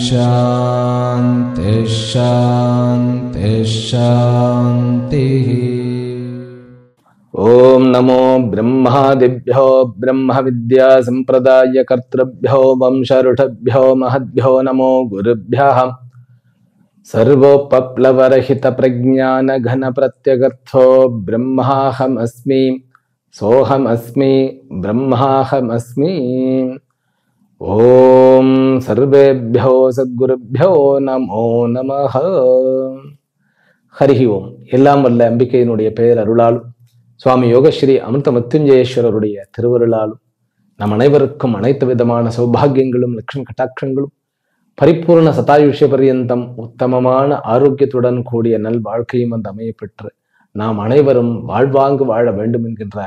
शांति शांति शांति। ओम नमो ब्रह्मादिभ्यो ब्रह्म विद्या संप्रदाय कर्तृभ्यो वंशऋषभ्यो महद्भ्यो नमो गुरुभ्यः। सर्वोपप्लवरहित प्रज्ञान घन प्रत्यगर्थो ब्रह्माहमस्मि सोहमस्मि ब्रह्माहमस्मि। ओम सर्वेभ्यो सद्गुरुभ्यो नमो नमः। हरि ओम। எல்லாம் வல்ல அம்பிகையினுடைய பெயர் அருளாலும் சுவாமி யோகஸ்ரீ அமிர்த மத்யுஞ்சயேஸ்வரருடைய திருவருளாலும் நம் அனைவருக்கும் அனைத்து விதமான சௌபாகியங்களும் லட்சுமி கட்டாட்சங்களும் பரிபூர்ண சதாயுஷ்ய பரியந்தம் உத்தமமான ஆரோக்கியத்துடன் கூடிய நல் வாழ்க்கையும் அந்த அமைய பெற்று நாம் அனைவரும் வாழ்வாங்கு வாழ வேண்டும் என்கின்ற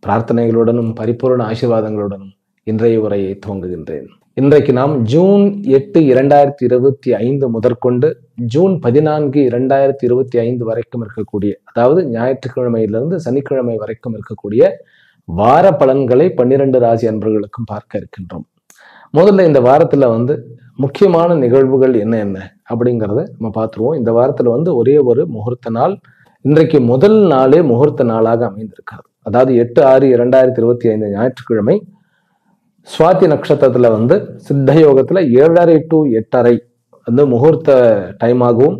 பிரார்த்தனைகளுடனும் பரிபூர்ண ஆசீர்வாதங்களுடனும் இன்றைய உரையை துவங்குகின்றேன். இன்றைக்கு நாம் ஜூன் 8, 2025 முதற்கொண்டு ஜூன் 14, 2025 வரைக்கும் இருக்கக்கூடிய, அதாவது ஞாயிற்றுக்கிழமையிலிருந்து சனிக்கிழமை வரைக்கும் இருக்கக்கூடிய வார பலன்களை 12 ராசி அன்பர்களுக்கும் பார்க்க இருக்கின்றோம். முதல்ல இந்த வாரத்துல முக்கியமான நிகழ்வுகள் என்ன அப்படிங்கிறத நம்ம பார்த்துருவோம். இந்த வாரத்துல ஒரே ஒரு முகூர்த்த நாள், இன்றைக்கு முதல் நாளே முகூர்த்த நாளாக அமைந்திருக்கிறது. அதாவது 8/6/2025 ஞாயிற்றுக்கிழமை சுவாதி நட்சத்திரத்துல சித்த யோகத்துல 7:30 to 8:30 முகூர்த்த டைம் ஆகவும்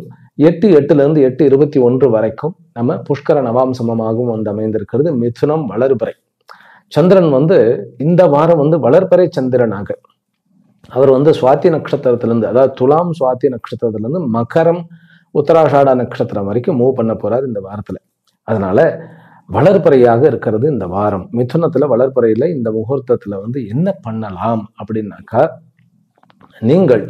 8:08 8:21 வரைக்கும் நம்ம புஷ்கர நவாம்சமமாகவும் அமைந்திருக்கிறது. மிதுனம் வளர்பிறை. சந்திரன் இந்த வாரம் வளர்பிறை சந்திரனாக அவர் சுவாதி நட்சத்திரத்திலிருந்து, அதாவது துலாம் சுவாதி நட்சத்திரத்திலிருந்து மகரம் உத்தராஷாட நட்சத்திரம் வரைக்கும் மூவ் பண்ண போறாரு இந்த வாரத்துல. அதனால வளர்பிறையாக இருக்கிறது இந்த வாரம். மிதுனத்துல வளர்பிறையில இந்த முகூர்த்தத்துல என்ன பண்ணலாம் அப்படின்னாக்கா, நீங்கள்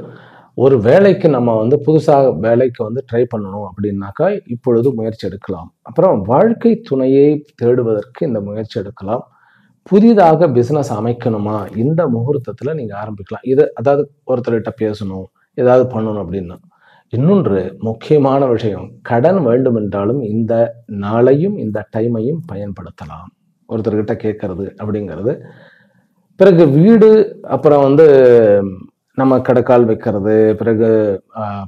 ஒரு வேலைக்கு நம்ம புதுசாக வேலைக்கு ட்ரை பண்ணணும் அப்படின்னாக்கா இப்பொழுது முயற்சி எடுக்கலாம். அப்புறம் வாழ்க்கை துணையை தேடுவதற்கு இந்த முயற்சி எடுக்கலாம். புதிதாக பிசினஸ் அமைக்கணுமா, இந்த முகூர்த்தத்துல நீங்க ஆரம்பிக்கலாம். இது அதாவது ஒருத்தர்கிட்ட பேசணும், ஏதாவது பண்ணணும் அப்படின்னா. இன்னொன்று முக்கியமான விஷயம், கடன் வேண்டும் என்றாலும் இந்த நாளையும் இந்த டைமையும் பயன்படுத்தலாம். ஒருத்தர்கிட்ட கேட்கறது அப்படிங்கிறது. பிறகு வீடு, அப்புறம் நம்ம கடைக்கால் வைக்கிறது, பிறகு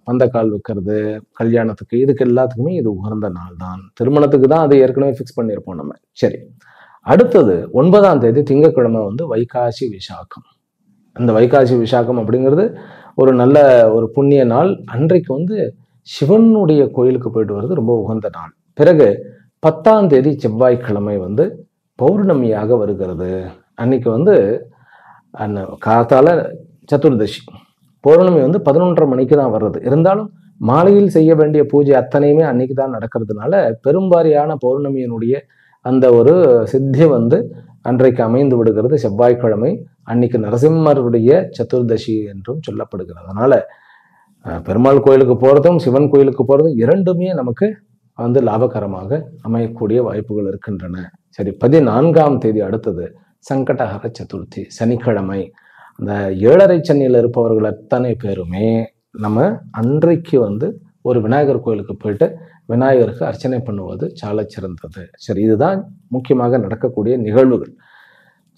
பந்தக்கால் வைக்கிறது, கல்யாணத்துக்கு, இதுக்கு எல்லாத்துக்குமே இது உகந்த நாள் தான். திருமணத்துக்கு தான் அதை ஏற்கனவே ஃபிக்ஸ் பண்ணியிருப்போம் நம்ம. சரி, அடுத்தது 9ஆம் தேதி திங்கட்கிழமை வைகாசி விசாகம். அந்த வைகாசி விசாகம் அப்படிங்கிறது ஒரு நல்ல ஒரு புண்ணிய நாள். அன்றைக்கு சிவனுடைய கோயிலுக்கு போயிட்டு வர்றது ரொம்ப உகந்த நாள். பிறகு 10ஆம் தேதி செவ்வாய்க்கிழமை பௌர்ணமியாக வருகிறது. அன்னைக்கு காத்தால சதுர்தசி, பௌர்ணமி 11:30 மணிக்கு தான் வர்றது. இருந்தாலும் மாலையில் செய்ய வேண்டிய பூஜை அத்தனையுமே அன்னைக்கு தான் நடக்கிறதுனால பெரும்பாரியான பௌர்ணமியினுடைய அந்த ஒரு சித்தி அன்றைக்கு அமைந்து விடுகிறது செவ்வாய்க்கிழமை. அன்னைக்கு நரசிம்மருடைய சதுர்தசி என்றும் சொல்லப்படுகிறது. அதனால பெருமாள் கோயிலுக்கு போறதும் சிவன் கோயிலுக்கு போறதும் இரண்டுமே நமக்கு லாபகரமாக அமையக்கூடிய வாய்ப்புகள் இருக்கின்றன. சரி, 14ஆம் தேதி அடுத்தது சங்கடஹர சதுர்த்தி, சனிக்கிழமை. அந்த 7:30 சனியில் இருப்பவர்கள் அத்தனை பேருமே நம்ம அன்றைக்கு ஒரு விநாயகர் கோயிலுக்கு போயிட்டு விநாயகருக்கு அர்ச்சனை பண்ணுவது சால சிறந்தது. சரி, இதுதான் முக்கியமாக நடக்கக்கூடிய நிகழ்வுகள்.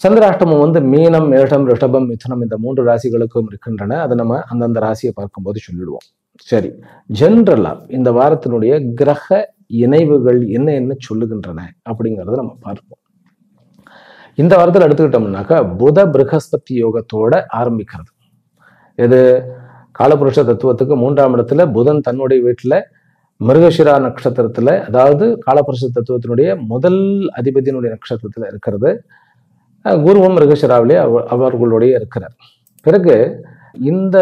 சந்திராஷ்டமம் மீனம், மேஷம், ரிஷபம், மிதுனம் இந்த 3 ராசிகளுக்கும் இருக்கின்றன. அதை நம்ம அந்தந்த ராசியை பார்க்கும்போது சொல்லிடுவோம். சரி, ஜென்ரலா இந்த வாரத்தினுடைய கிரக இணைவுகள் என்ன சொல்லுகின்றன அப்படிங்கிறத நம்ம பார்ப்போம். இந்த வாரத்தில் எடுத்துக்கிட்டோம்னாக்கா புத பிருகஸ்பதி யோகத்தோட ஆரம்பிக்கிறது. இது காலபுருஷ தத்துவத்துக்கு 3ஆம் இடத்துல புதன் தன்னுடைய வீட்டுல மிருகஷிரா நட்சத்திரத்துல, அதாவது காலபுருஷ தத்துவத்தினுடைய முதல் அதிபதியினுடைய நட்சத்திரத்துல இருக்கிறது. குருவும் மிருகஷிராவிலே அவர்களுடைய இருக்கிறார். பிறகு இந்த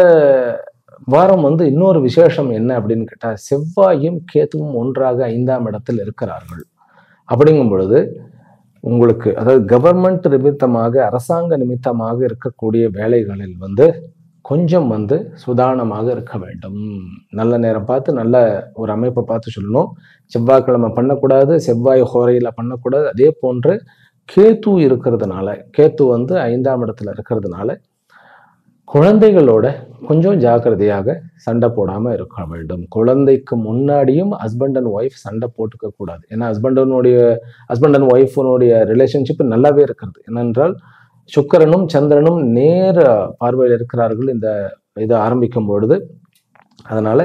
வாரம் இன்னொரு விசேஷம் என்ன அப்படின்னு கேட்டா, செவ்வாயும் கேதுவும் ஒன்றாக 5ஆம் இடத்தில் இருக்கிறார்கள். அப்படிங்கும் பொழுது உங்களுக்கு, அதாவது கவர்மெண்ட் நிமித்தமாக, அரசாங்க நிமித்தமாக இருக்கக்கூடிய வேலைகளில் கொஞ்சம் சுதாரணமாக இருக்க வேண்டும். நல்ல நேரம் பார்த்து, நல்ல ஒரு அமைப்பை பார்த்து சொல்லணும். செவ்வாய்க்கிழமை பண்ணக்கூடாது, செவ்வாய் ஹோரையில பண்ணக்கூடாது. அதே போன்று கேத்து இருக்கிறதுனால, கேத்து 5ஆம் இடத்துல இருக்கிறதுனால குழந்தைகளோட கொஞ்சம் ஜாக்கிரதையாக சண்டை போடாம இருக்க வேண்டும். குழந்தைக்கு முன்னாடியும் ஹஸ்பண்ட் அண்ட் ஒய்ஃப் சண்டை போட்டுக்க கூடாது. ஏன்னா ஹஸ்பண்ட் அண்ட் ஒய்ஃபுடைய ரிலேஷன்ஷிப் நல்லாவே இருக்கிறது. என்னென்றால் சுக்கிரனும் சந்திரனும் நேர பார்வையில் இருக்கிறார்கள் இந்த இதை ஆரம்பிக்கும் பொழுது. அதனால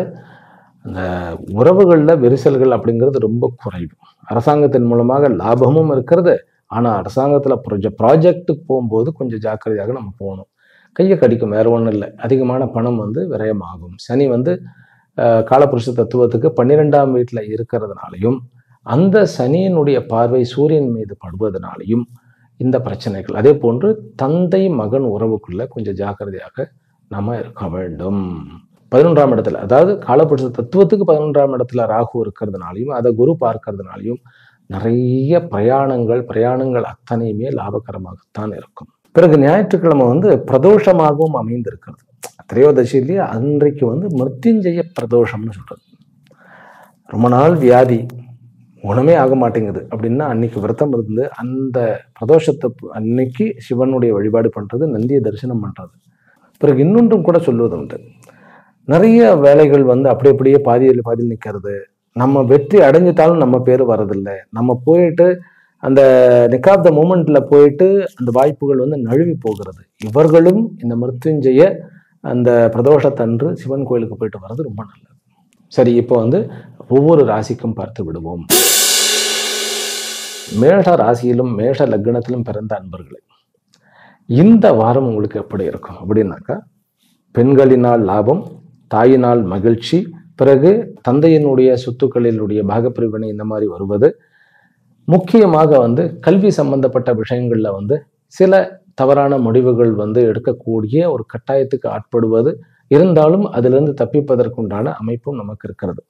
அந்த உறவுகளில் விரிசல்கள் அப்படிங்கிறது ரொம்ப குறைவு. அரசாங்கத்தின் மூலமாக லாபமும் இருக்கிறது. ஆனால் அரசாங்கத்தில் ப்ராஜெக்டுக்கு போகும்போது கொஞ்சம் ஜாக்கிரதையாக நம்ம போகணும். கையை கடிக்கும், வேற ஒன்றும் இல்லை. அதிகமான பணம் விரயமாகும். சனி காலபுருஷ தத்துவத்துக்கு 12ஆம் வீட்டில் இருக்கிறதுனாலையும் அந்த சனியினுடைய பார்வை சூரியன் மீது படுவதனாலையும் இந்த பிரச்சனைகள். அதே போன்று தந்தை மகன் உறவுக்குள்ள கொஞ்சம் ஜாக்கிரதையாக நாம இருக்க வேண்டும். 11ஆம் இடத்துல, அதாவது காலபுருஷ தத்துவத்துக்கு 11ஆம் இடத்துல ராகு இருக்கிறதுனாலையும் அதை குரு பார்க்கறதுனாலையும் நிறைய பிரயாணங்கள் அத்தனையுமே லாபகரமாகத்தான் இருக்கும். பிறகு ஞாயிற்றுக்கிழமை பிரதோஷமாகவும் அமைந்திருக்கிறது. திரையோதசியிலேயே அன்றைக்கு மிருத்யுஞ்சய பிரதோஷம்னு சொல்றது. ரொம்ப நாள் வியாதி குணமே ஆக மாட்டேங்குது அப்படின்னா அன்னைக்கு விரதம் இருந்து அந்த பிரதோஷத்தை அன்னைக்கு சிவனுடைய வழிபாடு பண்றது, நந்தியை தரிசனம் பண்றது. பிறகு இன்னொன்றும் கூட சொல்வது உண்டு. நிறைய வேலைகள் அப்படியே பாதியில் நிற்கிறது. நம்ம வெற்றி அடைஞ்சிட்டாலும் நம்ம பேர் வர்றதில்லை. நம்ம போயிட்டு அந்த நிக் ஆஃப் த மூமெண்ட்ல போயிட்டு அந்த வாய்ப்புகள் நழுவி போகிறது. இவர்களும் இந்த மிருத்யுஞ்சய அந்த பிரதோஷத்தன்று சிவன் கோயிலுக்கு போயிட்டு வர்றது ரொம்ப நல்லது. சரி, இப்போ ஒவ்வொரு ராசிக்கும் பார்த்து விடுவோம். மேஷ ராசியிலும் மேஷ லக்னத்திலும் பிறந்த அன்பர்களே, இந்த வாரம் உங்களுக்கு எப்படி இருக்கும் அப்படின்னாக்கா, பெண்களினால் லாபம், தாயினால் மகிழ்ச்சி, பிறகு தந்தையினுடைய சொத்துக்களினுடைய பாகப்பிரிவினை இந்த மாதிரி வருவது, முக்கியமாக கல்வி சம்பந்தப்பட்ட விஷயங்கள்ல சில தவறான முடிவுகள் எடுக்கக்கூடிய ஒரு கட்டாயத்துக்கு ஆட்படுவது, இருந்தாலும் அதிலிருந்து தப்பிப்பதற்குண்டான அமைப்பும் நமக்கு இருக்கிறது.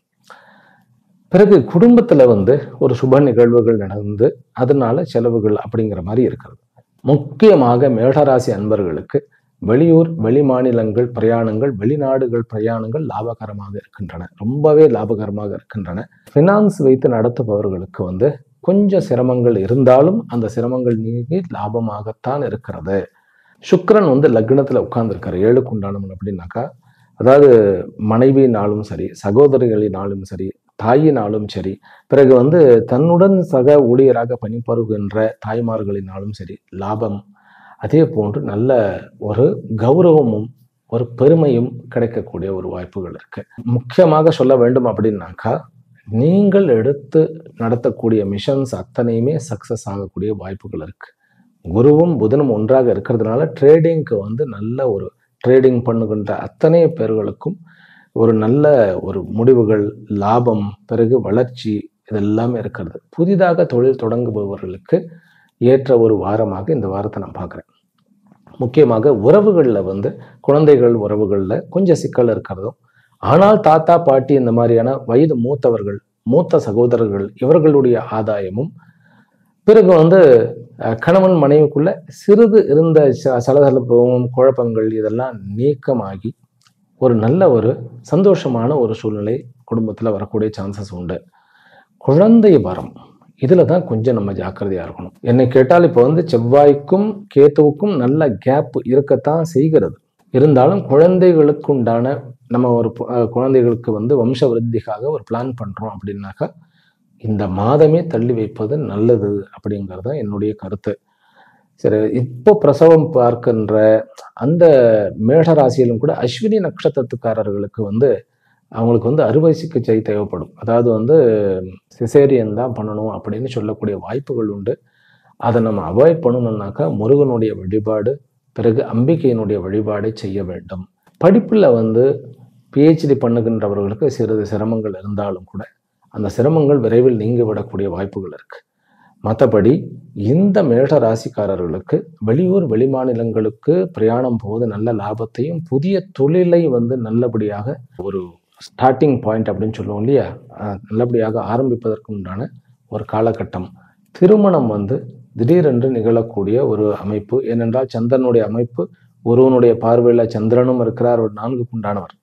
பிறகு குடும்பத்துல ஒரு சுப நிகழ்வுகள் நடந்து அதனால செலவுகள் அப்படிங்கிற மாதிரி இருக்கிறது. முக்கியமாக மேஷராசி அன்பர்களுக்கு வெளியூர் வெளி மாநிலங்கள் பிரயாணங்கள், வெளிநாடுகள் பிரயாணங்கள் லாபகரமாக இருக்கின்றன, ரொம்பவே லாபகரமாக இருக்கின்றன. ஃபினான்ஸ் வைத்து நடத்துபவர்களுக்கு கொஞ்சம் சிரமங்கள் இருந்தாலும் அந்த சிரமங்கள் நீங்கி லாபமாகத்தான் இருக்கிறது. சுக்கிரன் லக்னத்துல உட்கார்ந்துருக்காரு, 7க்கு உண்டானவன் அப்படின்னாக்கா, அதாவது மனைவியினாலும் சரி, சகோதரிகளினாலும் சரி, தாயினாலும் சரி, பிறகு தன்னுடன் சக ஊழியராக பணிபுரிகின்ற தாய்மார்களினாலும் சரி லாபம், அதே போன்று நல்ல ஒரு கௌரவமும் ஒரு பெருமையும் கிடைக்கக்கூடிய ஒரு வாய்ப்புகள் இருக்கு. முக்கியமாக சொல்ல வேண்டும் அப்படின்னாக்கா, நீங்கள் எடுத்து நடத்தக்கூடிய மிஷன்ஸ் அத்தனையுமே சக்சஸ் ஆகக்கூடிய வாய்ப்புகள் இருக்கு. குருவும் புதனும் ஒன்றாக இருக்கிறதுனால ட்ரேடிங்க்கு நல்ல ஒரு ட்ரேடிங் பண்ணுகின்ற அத்தனை பேர்களுக்கும் ஒரு நல்ல ஒரு முடிவுகள், லாபம், பிறகு வளர்ச்சி இதெல்லாமே இருக்கிறது. புதிதாக தொழில் தொடங்குபவர்களுக்கு ஏற்ற ஒரு வாரமாக இந்த வாரத்தை நான் பார்க்குறேன். முக்கியமாக உறவுகளில் குழந்தைகள் உறவுகளில் கொஞ்சம் சிக்கல் இருக்கிறதும், ஆனால் தாத்தா பாட்டி இந்த மாதிரியான வயது மூத்தவர்கள், மூத்த சகோதரர்கள் இவர்களுடைய ஆதாயமும், பிறகு கணவன் மனைவிக்குள்ள சிறிது இருந்த சலசலப்பும் குழப்பங்கள் இதெல்லாம் நீக்கமாகி ஒரு நல்ல ஒரு சந்தோஷமான ஒரு சூழ்நிலை குடும்பத்தில் வரக்கூடிய சான்சஸ் உண்டு. குழந்தை வரம் இதில் தான் கொஞ்சம் நம்ம ஜாக்கிரதையாக இருக்கணும். என்னை கேட்டால் இப்போ செவ்வாய்க்கும் கேத்துவுக்கும் நல்ல கேப் இருக்கத்தான் செய்கிறது. இருந்தாலும் குழந்தைகளுக்கு உண்டான நம்ம ஒரு குழந்தைகளுக்கு வம்ச விருத்திக்காக ஒரு பிளான் பண்ணுறோம் அப்படின்னாக்கா இந்த மாதமே தள்ளி வைப்பது நல்லது அப்படிங்கிறது தான் என்னுடைய கருத்து. சரி, இப்போ பிரசவம் பார்க்கின்ற அந்த மேஷராசியிலும் கூட அஸ்வினி நட்சத்திரத்துக்காரர்களுக்கு அவங்களுக்கு அறுவை சிகிச்சை தேவைப்படும். அதாவது சிசேரியன் தான் பண்ணணும் அப்படின்னு சொல்லக்கூடிய வாய்ப்புகள் உண்டு. அதை நம்ம அவாய்ட் பண்ணணும்னாக்கா முருகனுடைய வழிபாடு, பிறகு அம்பிகையினுடைய வழிபாடை செய்ய வேண்டும். படிப்பில் பிஹெச்டி பண்ணுகின்றவர்களுக்கு சிறிது சிரமங்கள் இருந்தாலும் கூட அந்த சிரமங்கள் விரைவில் நீங்கி விடக்கூடிய வாய்ப்புகள் இருக்கு. மற்றபடி இந்த மேஷ ராசிக்காரர்களுக்கு வெளியூர் வெளிமாநிலங்களுக்கு பிரயாணம் போது நல்ல லாபத்தையும், புதிய தொழிலை நல்லபடியாக ஒரு ஸ்டார்டிங் பாயிண்ட் அப்படின்னு சொல்லுவோம் இல்லையா, நல்லபடியாக ஆரம்பிப்பதற்கு உண்டான ஒரு காலகட்டம். திருமணம் திடீரென்று நிகழக்கூடிய ஒரு அமைப்பு. ஏனென்றால் சந்திரனுடைய அமைப்பு, குருவனுடைய பார்வையில் சந்திரனும் இருக்கிறார், ஒரு 4க்கு உண்டானவர்.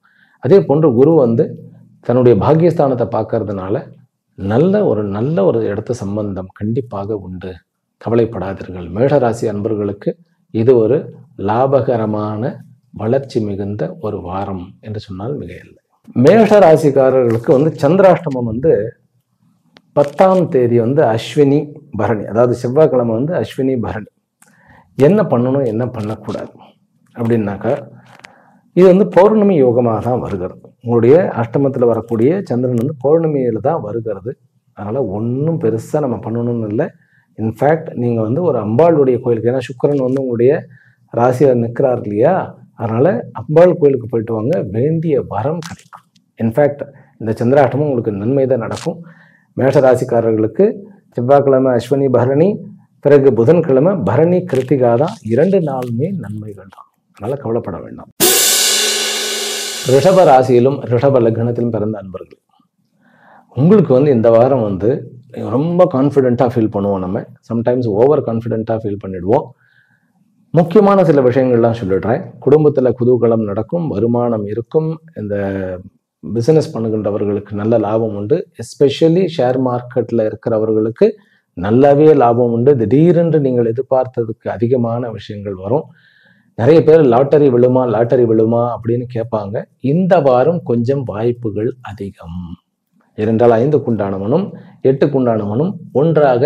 அதே போன்று குரு தன்னுடைய பாக்கியஸ்தானத்தை பார்க்கறதுனால நல்ல ஒரு இடத்து சம்பந்தம் கண்டிப்பாக உண்டு. கவலைப்படாதீர்கள். மேஷராசி அன்பர்களுக்கு இது ஒரு லாபகரமான வளர்ச்சி மிகுந்த ஒரு வாரம் என்று சொன்னால் மிகையில்லை. மேஷ ராசிக்காரர்களுக்கு வந்து சந்திராஷ்டமம் வந்து 10ஆம் தேதி வந்து அஸ்வினி பரணி, அதாவது செவ்வாய்க்கிழமை வந்து அஸ்வினி பரணி. என்ன பண்ணணும் என்ன பண்ணக்கூடாது அப்படின்னாக்கா, இது வந்து பௌர்ணமி யோகமாக தான் வருகிறது. உங்களுடைய அஷ்டமத்தில் வரக்கூடிய சந்திரன் வந்து பௌர்ணமியில் தான் வருகிறது. அதனால் ஒன்றும் பெருசாக நம்ம பண்ணணும்னு இல்லை. இன்ஃபேக்ட் நீங்கள் வந்து ஒரு அம்பாளுடைய கோயிலுக்கு, ஏன்னா சுக்கிரன் வந்து உங்களுடைய ராசியில் நிற்கிறார் இல்லையா, அதனால் அம்பாள் கோயிலுக்கு போயிட்டு வாங்க, வேண்டிய வரம் கிடைக்கும். இன்ஃபேக்ட் இந்த சந்திராஷ்டமம் உங்களுக்கு நன்மை தான் நடக்கும். மேஷ ராசிக்காரர்களுக்கு செவ்வாய்க்கிழமை அஸ்வினி பரணி, பிறகு புதன்கிழமை பரணி கிருத்திகா தான். 2 நாளுமே நன்மைகள் தான், அதனால் கவலைப்பட வேண்டாம். ரிஷப ராசியிலும் ரிஷப லக்னத்திலும் பிறந்த அன்பர்கள், உங்களுக்கு வந்து இந்த வாரம் வந்து ரொம்ப கான்ஃபிடென்ட்டாக ஃபீல் பண்ணுவோம். நம்ம சம்டைம்ஸ் ஓவர் கான்ஃபிடென்ட்டாக ஃபீல் பண்ணிடுவோம். முக்கியமான சில விஷயங்கள்லாம் சொல்லிடுறேன். குடும்பத்தில் குதூகலம் நடக்கும், வருமானம் இருக்கும். இந்த பிஸ்னஸ் பண்ணுகின்றவர்களுக்கு நல்ல லாபம் உண்டு. எஸ்பெஷலி ஷேர் மார்க்கெட்டில் இருக்கிறவர்களுக்கு நல்லாவே லாபம் உண்டு. திடீரென்று நீங்கள் எதிர்பார்த்ததுக்கு அதிகமான விஷயங்கள் வரும். நிறைய பேர் லாட்டரி விழுமா அப்படின்னு கேட்பாங்க. இந்த வாரம் கொஞ்சம் வாய்ப்புகள் அதிகம். ஏனென்றால் 5க்குண்டானவனும் 8க்குண்டானவனும் ஒன்றாக,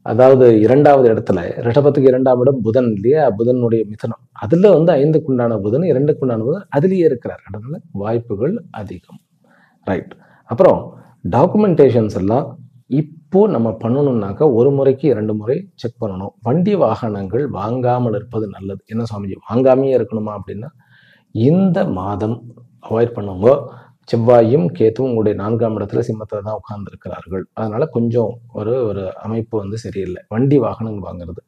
அதாவது 2வது இடத்துல, ரிஷபத்துக்கு 2ஆம் இடம் புதன் இல்லையா, புதனுடைய மிதனம், அதில் வந்து 5க்குண்டான புதன் 2க்குண்டான புதன் அதிலேயே இருக்கிறார். அதனால வாய்ப்புகள் அதிகம். ரைட். அப்புறம் டாக்குமெண்டேஷன்ஸ் எல்லாம் இப்போ நம்ம பண்ணணும்னாக்கா 1 முறைக்கு 2 முறை செக் பண்ணணும். வண்டி வாகனங்கள் வாங்காமல் இருப்பது நல்லது. என்ன சுவாமிஜி, வாங்காமையே இருக்கணுமா அப்படின்னா, இந்த மாதம் அவாய்ட் பண்ணுங்க. செவ்வாயும் கேத்துவும் உங்களுடைய 4ஆம் இடத்துல சிம்மத்தில் தான் உட்கார்ந்து இருக்கிறார்கள். அதனால கொஞ்சம் ஒரு அமைப்பு வந்து சரியில்லை. வண்டி வாகனங்கள் வாங்குறது,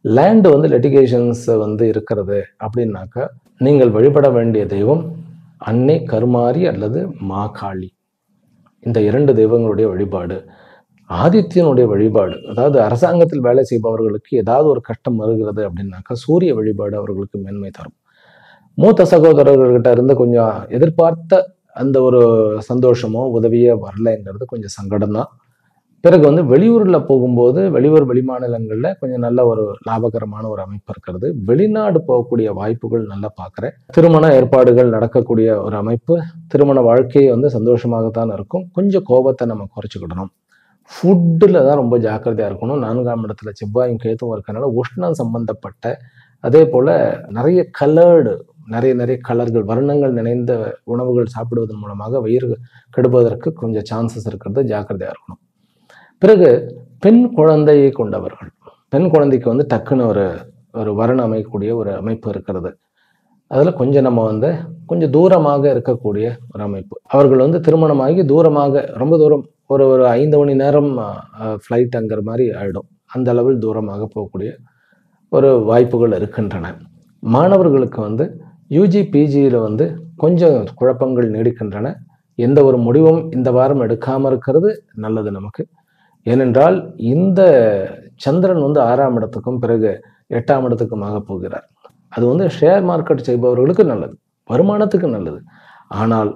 லேண்டு வந்து லிட்டிகேஷன்ஸ் வந்து இருக்கிறது அப்படின்னாக்கா, நீங்கள் வழிபட வேண்டிய தெய்வம் அன்னை கருமாரி அல்லது மாகாளி. இந்த 2 தெய்வங்களுடைய வழிபாடு, ஆதித்யனுடைய வழிபாடு, அதாவது அரசாங்கத்தில் வேலை செய்பவர்களுக்கு ஏதாவது ஒரு கஷ்டம் வருகிறது அப்படின்னாக்கா சூரிய வழிபாடு அவர்களுக்கு மேன்மை தரும். மூத்த சகோதரர்கள்கிட்ட இருந்து கொஞ்சம் எதிர்பார்த்த அந்த ஒரு சந்தோஷமோ உதவியோ வரலைங்கிறது கொஞ்சம் சங்கடம் தான். பிறகு வந்து வெளியூரில் போகும்போது, வெளியூர் வெளிமாநிலங்களில் கொஞ்சம் நல்ல ஒரு லாபகரமான ஒரு அமைப்பு இருக்கிறது. வெளிநாடு போகக்கூடிய வாய்ப்புகள் நல்லா பார்க்குறேன். திருமண ஏற்பாடுகள் நடக்கக்கூடிய ஒரு அமைப்பு. திருமண வாழ்க்கையை வந்து சந்தோஷமாகத்தான் இருக்கும். கொஞ்சம் கோபத்தை நம்ம குறைச்சிக்கிடணும். ஃபுட்டில் தான் ரொம்ப ஜாக்கிரதையாக இருக்கணும். 4ஆம் இடத்துல செவ்வாயும் கேத்தும் இருக்கிறனால உஷ்ணம் சம்பந்தப்பட்ட, அதே போல் நிறைய நிறைய கலர்கள், வர்ணங்கள் நிறைந்த உணவுகள் சாப்பிடுவதன் மூலமாக வயிறு கெடுப்பதற்கு கொஞ்சம் சான்சஸ் இருக்கிறது. ஜாக்கிரதையாக இருக்கணும். பிறகு பெண் குழந்தையை கொண்டவர்கள், பெண் குழந்தைக்கு வந்து டக்குன்னு ஒரு வரன் அமைக்கக்கூடிய ஒரு அமைப்பு இருக்கிறது. அதில் கொஞ்சம் நம்ம வந்து கொஞ்சம் தூரமாக இருக்கக்கூடிய ஒரு அமைப்பு. அவர்கள் வந்து திருமணமாகி தூரமாக, ரொம்ப தூரம், ஒரு 5 மணி நேரம் ஃப்ளைட்டுங்கிற மாதிரி ஆகிடும். அந்த அளவில் தூரமாக போகக்கூடிய ஒரு வாய்ப்புகள் இருக்கின்றன. மாணவர்களுக்கு வந்து யூஜி பிஜியில் வந்து கொஞ்சம் குழப்பங்கள் நீடிக்கின்றன. எந்த ஒரு முடிவும் இந்த வாரம் எடுக்காமல் இருக்கிறது நல்லது நமக்கு. ஏனென்றால் இந்த சந்திரன் வந்து 6ஆம் இடத்துக்கும் பிறகு 8ஆம் இடத்துக்குமாக போகிறார். அது வந்து ஷேர் மார்க்கெட் செய்பவர்களுக்கு நல்லது, வருமானத்துக்கு நல்லது. ஆனால்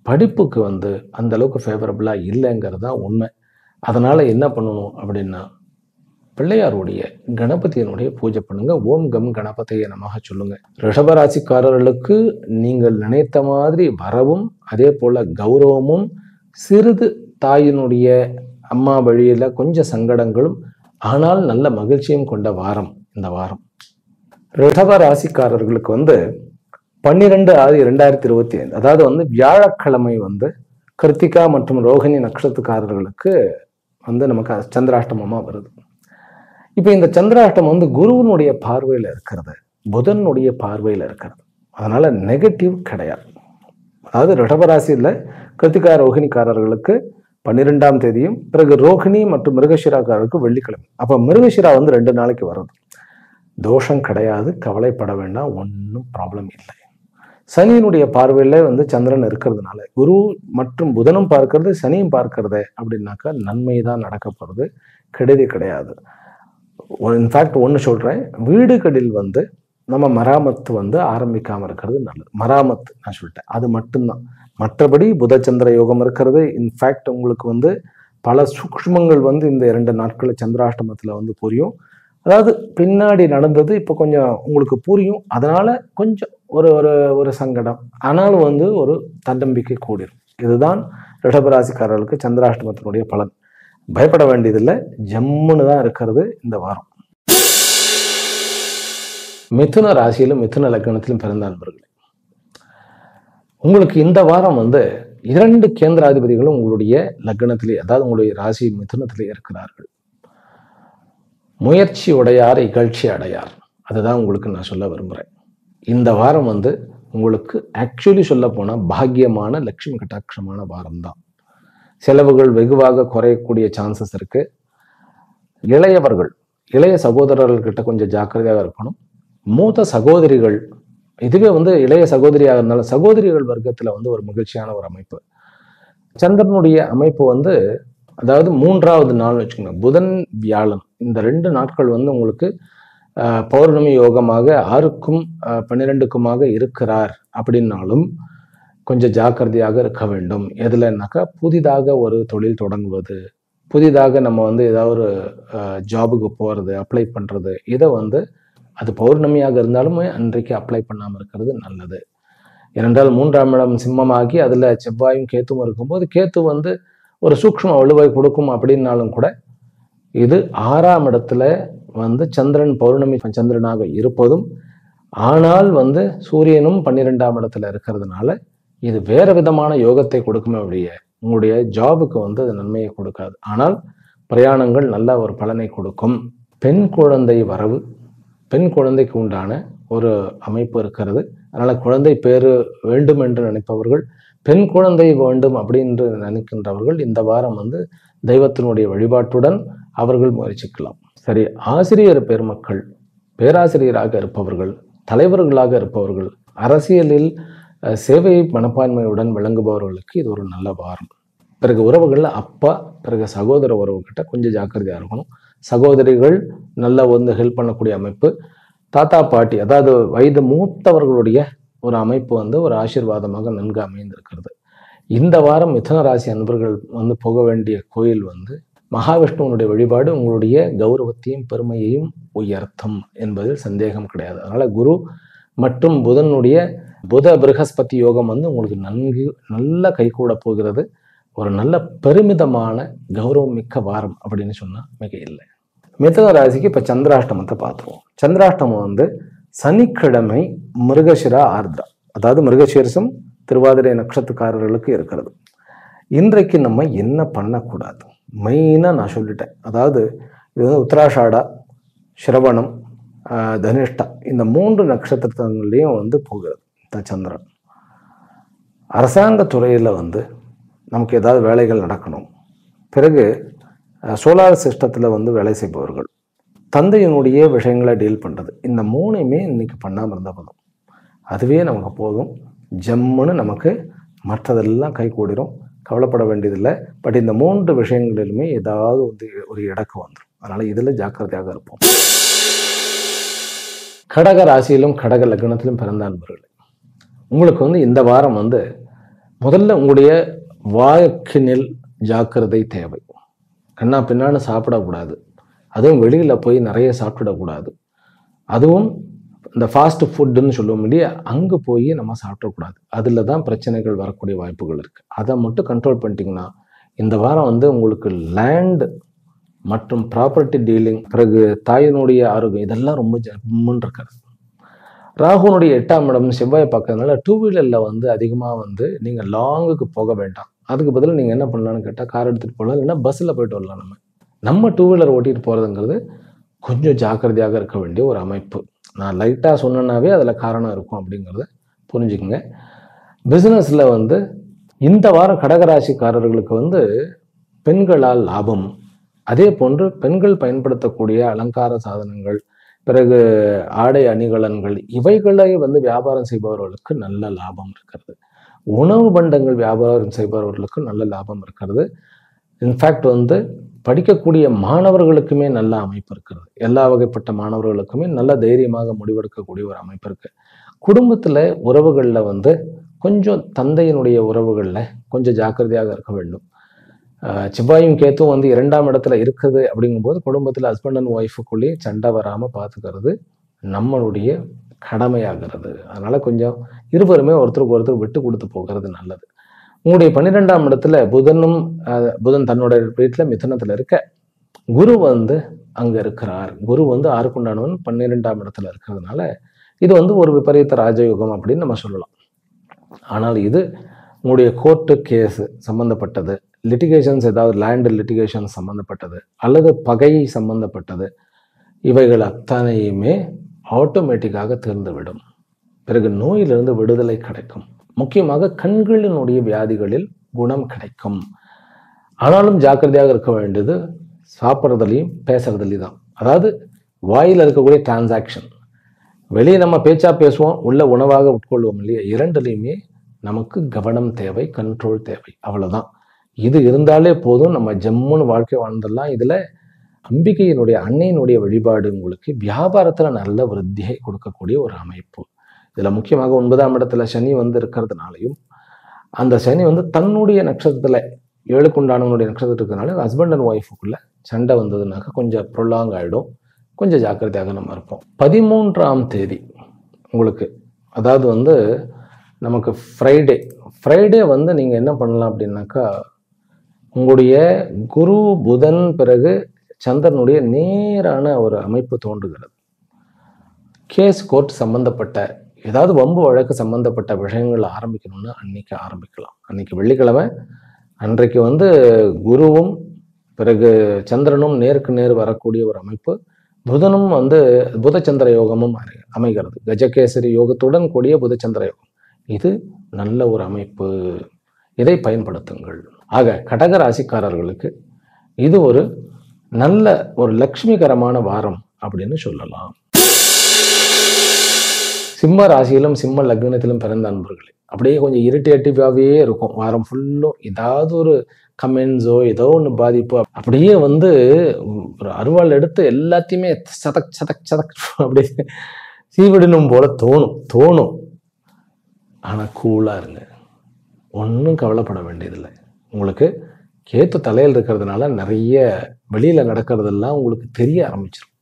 படிப்புக்கு வந்து அந்த அளவுக்கு ஃபேவரபிளாக இல்லைங்கிறது தான் உண்மை. அதனால் என்ன பண்ணணும் அப்படின்னா, பிள்ளையாருடைய கணபதியினுடைய பூஜை பண்ணுங்க. ஓம் கம் கணபதியை நமக சொல்லுங்க. ரிஷபராசிக்காரர்களுக்கு நீங்கள் நினைத்த மாதிரி வரவும், அதே போல கௌரவமும், சிறிது தாயினுடைய அம்மா வழியில கொஞ்சம் சங்கடங்களும், ஆனால் நல்ல மகிழ்ச்சியும் கொண்ட வாரம் இந்த வாரம். ரிஷப ராசிக்காரர்களுக்கு வந்து 12/6/2025, அதாவது வந்து வியாழக்கிழமை வந்து கிருத்திகா மற்றும் ரோஹிணி நட்சத்திரக்காரர்களுக்கு வந்து நமக்கு சந்திராஷ்டமமா வருது. இப்போ இந்த சந்திராஷ்டமம் வந்து குருவனுடைய பார்வையில் இருக்கிறது, புதனுடைய பார்வையில் இருக்கிறது. அதனால நெகட்டிவ் கிடையாது. அதாவது ரிஷபராசியில் கிருத்திகா ரோஹிணிக்காரர்களுக்கு 12ஆம் தேதியும், பிறகு ரோஹிணி மற்றும் மிருகஷிராக்காரர்களுக்கு வெள்ளிக்கிழமை. அப்போ மிருகஷிரா வந்து 2 நாளைக்கு வருது. தோஷம் கிடையாது, கவலைப்பட வேண்டாம், ஒன்றும் ப்ராப்ளம் இல்லை. சனியினுடைய பார்வையில் வந்து சந்திரன் இருக்கிறதுனால, குரு மற்றும் புதனும் பார்க்கறது, சனியும் பார்க்கறது அப்படின்னாக்கா நன்மை தான் நடக்க போகிறது, கெடுதி கிடையாது. இன்ஃபேக்ட் ஒன்று சொல்கிறேன், வீடுகளில் வந்து நம்ம மராமத்து வந்து ஆரம்பிக்காமல் இருக்கிறது நல்லது. மராமத்து நான் சொல்லிட்டேன், அது மட்டும்தான். மற்றபடி புதச்சந்திர யோகம் இருக்கிறது. இன்ஃபேக்ட் உங்களுக்கு வந்து பல சூக்ஷ்மங்கள் வந்து இந்த 2 நாட்களில் சந்திராஷ்டமத்தில் வந்து புரியும். அதாவது பின்னாடி நடந்தது இப்போ கொஞ்சம் உங்களுக்கு புரியும். அதனால கொஞ்சம் ஒரு ஒரு ஒரு சங்கடம். ஆனாலும் வந்து ஒரு தன்னம்பிக்கை கூடிரும். இதுதான் ரிஷபராசிக்காரர்களுக்கு சந்திராஷ்டமத்தினுடைய பலன். பயப்பட வேண்டியதில்லை, ஜம்முன்னு தான் இருக்கிறது இந்த வாரம். மிதுன ராசியிலும் மிதுன லக்னத்திலும் பிறந்த அன்பர்களே, உங்களுக்கு இந்த வாரம் வந்து 2 கேந்திராதிபதிகளும் உங்களுடைய லக்னத்திலே, அதாவது உங்களுடைய ராசி மிதுனத்திலே இருக்கிறார்கள். முயற்சி உடையார் இகழ்ச்சி அடையார், அதுதான் உங்களுக்கு நான் சொல்ல விரும்புகிறேன். இந்த வாரம் வந்து உங்களுக்கு ஆக்சுவலி சொல்ல போனால் பாக்கியமான லட்சுமி கட்டாட்சமான வாரம் தான். செலவுகள் வெகுவாக குறையக்கூடிய சான்சஸ் இருக்கு. இளையவர்கள், இளைய சகோதரர்கள்கிட்ட கொஞ்சம் ஜாக்கிரதையாக இருக்கணும். மூத்த சகோதரிகள், இதுவே வந்து இளைய சகோதரியாக இருந்தாலும் சகோதரிகள் வர்க்கத்தில் வந்து ஒரு மகிழ்ச்சியான ஒரு அமைப்பு. சந்திரனுடைய அமைப்பு வந்து, அதாவது 3வது நாள் வச்சுக்கோங்க, புதன் வியாழன், இந்த 2 நாட்கள் வந்து உங்களுக்கு பௌர்ணமி யோகமாக 6க்கும் 12க்குமாக இருக்கிறார். அப்படின்னாலும் கொஞ்சம் ஜாக்கிரதையாக இருக்க வேண்டும். எதுலன்னாக்கா, புதிதாக ஒரு தொழில் தொடங்குவது, புதிதாக நம்ம வந்து ஏதாவது ஒரு ஜாபுக்கு போகிறது, அப்ளை பண்ணுறது, இதை வந்து அது பௌர்ணமியாக இருந்தாலுமே அன்றைக்கு அப்ளை பண்ணாமல் இருக்கிறது நல்லது. ஏனென்றால் 3ஆம் இடம் சிம்மமாகி அதில் செவ்வாயும் கேத்துவும் இருக்கும்போது, கேத்து வந்து ஒரு சூக்ஷ்ம வலுவை கொடுக்கும். அப்படின்னாலும் கூட இது 6ஆம் இடத்துல வந்து சந்திரன் பௌர்ணமி சந்திரனாக இருப்பதும், ஆனால் வந்து சூரியனும் 12ஆம் இடத்துல இருக்கிறதுனால இது வேற விதமான யோகத்தை கொடுக்குமே ஒழிய உங்களுடைய ஜாபுக்கு வந்து அது நன்மையை கொடுக்காது. ஆனால் பிரயாணங்கள் நல்ல ஒரு பலனை கொடுக்கும். பெண் குழந்தை வரவு, பெண் குழந்தைக்கு உண்டான ஒரு அமைப்பு இருக்கிறது. அதனால குழந்தை பேரு வேண்டும் என்று நினைப்பவர்கள், பெண் குழந்தை வேண்டும் அப்படின்னு நினைக்கின்றவர்கள் இந்த வாரம் வந்து தெய்வத்தினுடைய வழிபாட்டுடன் அவர்கள் முயற்சிக்கலாம். சரி, ஆசிரியர் பெருமக்கள், பேராசிரியராக இருப்பவர்கள், தலைவர்களாக இருப்பவர்கள், அரசியலில் சேவை மனப்பான்மையுடன் விளங்குபவர்களுக்கு இது ஒரு நல்ல வாரம். பிறகு உறவுகளில் அப்பா, பிறகு சகோதர உறவுகிட்ட கொஞ்சம் ஜாக்கிரதையாக இருக்கணும். சகோதரிகள் நல்ல வந்து ஹெல்ப் பண்ணக்கூடிய அமைப்பு. தாத்தா பாட்டி, அதாவது வயது மூத்தவர்களுடைய ஒரு அமைப்பு வந்து ஒரு ஆசீர்வாதமாக நன்கு அமைந்திருக்கிறது. இந்த வாரம் மிதுன ராசி அன்பர்கள் வந்து போக வேண்டிய கோயில் வந்து மகாவிஷ்ணுவனுடைய வழிபாடு உங்களுடைய கௌரவத்தையும் பெருமையையும் உயர்த்தும் என்பதில் சந்தேகம் கிடையாது. அதனால குரு மற்றும் புதனுடைய புத பிரகஸ்பதி யோகம் வந்து உங்களுக்கு நன்கு நல்ல கைகூட போகிறது. ஒரு நல்ல பெருமிதமான கௌரவம் மிக்க வாரம் அப்படின்னு சொன்னா மிக இல்லை. மிதுன ராசிக்கு இப்ப சந்திராஷ்டமத்தை பார்த்துருவோம். சந்திராஷ்டமம் வந்து சனிக்கிழமை மிருகசிரா ஆர்திரா, அதாவது மிருகசீரிசம் திருவாதிரை நட்சத்திரக்காரர்களுக்கு இருக்கிறது. இன்றைக்கு நம்ம என்ன பண்ணக்கூடாது மெயினாக நான் சொல்லிட்டேன். அதாவது இது வந்து உத்தராஷாடா, சிரவணம், தனிஷ்டா, இந்த 3 நட்சத்திரங்கள்லையும் வந்து போகிறது சந்திரன். அரசாங்க துறையில் வந்து நமக்கு ஏதாவது வேலைகள் நடக்கணும். பிறகு சோலார் சிஸ்டத்தில் வந்து வேலை செய்பவர்கள், தந்தையினுடைய விஷயங்களை டீல் பண்ணுறது, இந்த 3மே இன்னைக்கு பண்ணாமல் இருந்தால் போதும். அதுவே நமக்கு போதும். ஜம்முன்னு நமக்கு மற்றதெல்லாம் கை கூடிரும். கவலைப்பட வேண்டியதில்லை. பட் இந்த 3 விஷயங்களிலுமே ஏதாவது வந்து ஒரு இடக்கு வந்துடும். அதனால இதில் ஜாக்கிரதையாக இருப்போம். கடக ராசியிலும் கடக லக்னத்திலும் பிறந்த அன்பர்களே, உங்களுக்கு வந்து இந்த வாரம் வந்து முதல்ல உங்களுடைய வாக்கினில் ஜாக்கிரதை தேவை. கண்ணா பின்னான்னு சாப்பிடக்கூடாது. அதுவும் வெளியில் போய் நிறைய சாப்பிடக்கூடாது. அதுவும் இந்த ஃபாஸ்ட் ஃபுட்டுன்னு சொல்லுவோம் இல்லையா, அங்கே போய் நம்ம சாப்பிடக்கூடாது. அதில் தான் பிரச்சனைகள் வரக்கூடிய வாய்ப்புகள் இருக்குது. அதை மட்டும் கண்ட்ரோல் பண்ணிட்டீங்கன்னா இந்த வாரம் வந்து உங்களுக்கு லேண்ட் மற்றும் ப்ராப்பர்ட்டி டீலிங், பிறகு தாயினுடைய ஆரோக்கியம், இதெல்லாம் ரொம்ப ஜம்முன்னு இருக்காது. ராகுனுடைய 8ஆம் இடம் செவ்வாயை பார்க்கறதுனால 2 வீலரில் வந்து அதிகமாக வந்து நீங்கள் லாங்குக்கு போக வேண்டாம். அதுக்கு பதில் நீங்கள் என்ன பண்ணலான்னு கேட்டால் கார் எடுத்துகிட்டு போகலாம், இல்லைன்னா பஸ்ஸில் போயிட்டு வரலாம். நம்ம 2 வீலர் ஓட்டிகிட்டு போகிறதுங்கிறது கொஞ்சம் ஜாக்கிரதையாக இருக்க வேண்டிய ஒரு அமைப்பு. நான் லைட்டாக சொன்னேன்னாவே அதில் காரணம் இருக்கும் அப்படிங்கிறத புரிஞ்சுக்குங்க. பிஸ்னஸில் வந்து இந்த வாரம் கடகராசிக்காரர்களுக்கு வந்து பெண்களால் லாபம், அதே போன்று பெண்கள் பயன்படுத்தக்கூடிய அலங்கார சாதனங்கள், பிறகு ஆடை அணிகலன்கள், இவைகளை வந்து வியாபாரம் செய்பவர்களுக்கு நல்ல லாபம் இருக்கிறது. உணவு பண்டங்கள் வியாபாரம் செய்பவர்களுக்கு நல்ல லாபம் இருக்கிறது. இன்ஃபேக்ட் வந்து படிக்கக்கூடிய மாணவர்களுக்குமே நல்ல அமைப்பு இருக்கிறது. எல்லா வகைப்பட்ட மாணவர்களுக்குமே நல்ல தைரியமாக முடிவெடுக்கக்கூடிய ஒரு அமைப்பு இருக்கு. குடும்பத்துல உறவுகளில் வந்து கொஞ்சம் தந்தையினுடைய உறவுகளில் கொஞ்சம் ஜாக்கிரதையாக இருக்க வேண்டும். செவ்வாயும் கேத்தும் வந்து 2ஆம் இடத்துல இருக்குது அப்படிங்கும்போது குடும்பத்தில் ஹஸ்பண்ட் அண்ட் ஒய்ஃபுக்குள்ளேயே சண்டை வராமல் பார்த்துக்கிறது நம்மளுடைய கடமையாகிறது. அதனால கொஞ்சம் இருவருமே ஒருத்தருக்கு ஒருத்தர் விட்டு கொடுத்து போகிறது நல்லது. உங்களுடைய 12ஆம் இடத்துல புதன் தன்னோட வீட்டில் மிதுனத்தில் இருக்க, குரு வந்து அங்க இருக்கிறார். குரு வந்து 6க்குண்டானவன் 12ஆம் இடத்துல இருக்கிறதுனால இது வந்து ஒரு விபரீத ராஜயோகம் அப்படின்னு நம்ம சொல்லலாம். ஆனால் இது உங்களுடைய கோர்ட்டு கேஸ் சம்பந்தப்பட்டது, லிட்டிகேஷன்ஸ், ஏதாவது லேண்ட் லிட்டிகேஷன் சம்பந்தப்பட்டது அல்லது பகை சம்பந்தப்பட்டது, இவைகள் அத்தனையுமே ஆட்டோமேட்டிக்காக தீர்ந்துவிடும். பிறகு நோயிலிருந்து விடுதலை கிடைக்கும். முக்கியமாக கண்களினுடைய வியாதிகளில் குணம் கிடைக்கும். ஆனாலும் ஜாக்கிரதையாக இருக்க வேண்டியது சாப்பிட்றதுலையும் பேசுறதுலையும் தான். அதாவது வாயில் இருக்கக்கூடிய டிரான்சாக்ஷன், வெளியே நம்ம பேச்சா பேசுவோம், உள்ள உணவாக உட்கொள்வோம் இல்லையா, இரண்டுலையுமே நமக்கு கவனம் தேவை, கண்ட்ரோல் தேவை. அவ்வளவுதான். இது இருந்தாலே போதும், நம்ம ஜம்முன்னு வாழ்க்கை வாழ்ந்துடலாம். இதுல அம்பிகையினுடைய அன்னையினுடைய வழிபாடு உங்களுக்கு வியாபாரத்துல நல்ல விருத்தியை கொடுக்கக்கூடிய ஒரு அமைப்பு. இதுல முக்கியமாக 9ஆம் இடத்துல சனி வந்து இருக்கிறதுனாலையும், அந்த சனி வந்து தன்னுடைய நட்சத்திரத்துல 7க்குண்டானவனுடைய நட்சத்திரத்துக்கு இருக்கிறதுனால ஹஸ்பண்ட் அண்ட் ஒய்ஃபுக்குள்ள சண்டை வந்ததுனாக்க கொஞ்சம் ப்ரொலாங் ஆகிடும். கொஞ்சம் ஜாக்கிரதையாக நம்ம இருப்போம். 13ஆம் தேதி உங்களுக்கு, அதாவது வந்து நமக்கு ஃப்ரைடே வந்து நீங்கள் என்ன பண்ணலாம் அப்படின்னாக்கா, உங்களுடைய குரு புதன் பிறகு சந்திரனுடைய நேரான ஒரு அமைப்பு தோன்றுகிறது. கேஸ் கோர்ட் சம்பந்தப்பட்ட ஏதாவது வம்பு வழக்கு சம்பந்தப்பட்ட விஷயங்கள் ஆரம்பிக்கணும்னா அன்னைக்கு ஆரம்பிக்கலாம். அன்னைக்கு வெள்ளிக்கிழமை அன்றைக்கு வந்து குருவும் பிறகு சந்திரனும் நேருக்கு நேர் வரக்கூடிய ஒரு அமைப்பு. புதனும் வந்து புதச்சந்திர யோகமும் அமைகிறது. கஜகேசரி யோகத்துடன் கூடிய புதச்சந்திர யோகம். இது நல்ல ஒரு அமைப்பு. இதை பயன்படுத்துங்கள். ஆக கடக ராசிக்காரர்களுக்கு இது ஒரு நல்ல ஒரு லட்சுமிகரமான வாரம் அப்படின்னு சொல்லலாம். சிம்ம ராசியிலும் சிம்ம லக்னத்திலும் பிறந்த அன்பர்களே, அப்படியே கொஞ்சம் இரிட்டேட்டிவாகவே இருக்கும் வாரம் ஃபுல்லும். ஏதாவது ஒரு கமெண்ட்ஸோ ஏதோ ஒன்று பாதிப்பு, அப்படியே வந்து ஒரு அருவாள் எடுத்து எல்லாத்தையுமே சதக் சதக் சதக் அப்படி சீவிடணும் போல தோணும். ஆனால் கூலாக இருங்க, ஒன்றும் கவலைப்பட வேண்டியதில்லை. உங்களுக்கு கேத்து தலையில் இருக்கிறதுனால நிறைய வெளியில் நடக்கிறதெல்லாம் உங்களுக்கு தெரிய ஆரம்பிச்சிடும்.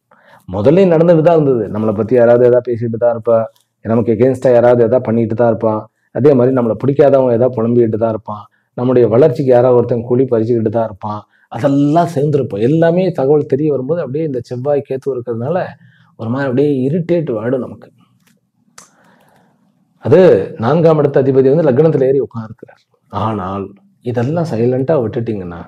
முதல்ல நடந்துட்டு தான் இருந்தது. நம்மளை பற்றி யாராவது எதாவது பேசிட்டு தான் இருப்பா, நமக்கு எகென்ஸ்டாக யாராவது எதாவது பண்ணிட்டு தான் இருப்பான். அதே மாதிரி நம்மளை பிடிக்காதவங்க ஏதாவது புலம்பிக்கிட்டு தான் இருப்பான். நம்முடைய வளர்ச்சிக்கு யாராவது ஒருத்தன் கூலி பறிச்சுக்கிட்டு தான் இருப்பான். அதெல்லாம் சேர்ந்துருப்போம். எல்லாமே தகவல் தெரிய வரும்போது அப்படியே இந்த செவ்வாய் கேத்து இருக்கிறதுனால ஒரு மாதிரி அப்படியே இரிட்டேட் ஆகிடும் நமக்கு. அது 4ஆம் இடத்த அதிபதி வந்து லக்னத்தில் ஏறி உட்கார்ந்துருக்கிறார். ஆனால் இதெல்லாம் சைலண்டாக விட்டுட்டீங்கன்னா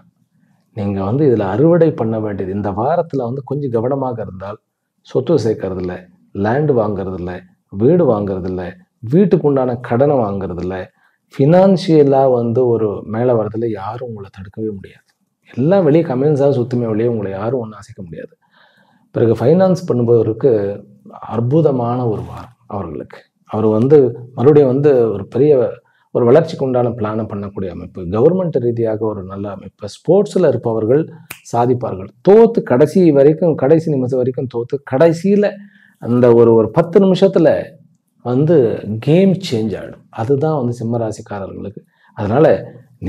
நீங்கள் வந்து இதில் அறுவடை பண்ண வேண்டியது இந்த வாரத்தில் வந்து கொஞ்சம் கவனமாக இருந்தால், சொத்து சேர்க்கறதில்ல, லேண்டு வாங்கிறதில்ல, வீடு வாங்கிறதில்ல, வீட்டுக்கு உண்டான கடனை வாங்கிறதில்ல, ஃபினான்ஷியலாக வந்து ஒரு மேலே வரதில்ல யாரும் உங்களை தடுக்கவே முடியாது. எல்லாம் வெளியே கமெண்ட்ஸாக சுற்றுமே வெளியே உங்களை யாரும் ஒன்றும் அசைக்க முடியாது. பிறகு ஃபைனான்ஸ் பண்ணுபவருக்கு அற்புதமான ஒரு வாரம் அவர்களுக்கு. அவர் வந்து மறுபடியும் வந்து ஒரு பெரிய ஒரு வளர்ச்சிக்கு உண்டான பிளானை பண்ணக்கூடிய அமைப்பு, கவர்மெண்ட் ரீதியாக ஒரு நல்ல அமைப்பு. ஸ்போர்ட்ஸில் இருப்பவர்கள் சாதிப்பார்கள். கடைசி நிமிஷம் வரைக்கும் கடைசியில் அந்த ஒரு 10 நிமிஷத்தில் வந்து கேம் சேஞ்ச் ஆகிடும். அதுதான் வந்து சிம்மராசிக்காரர்களுக்கு. அதனால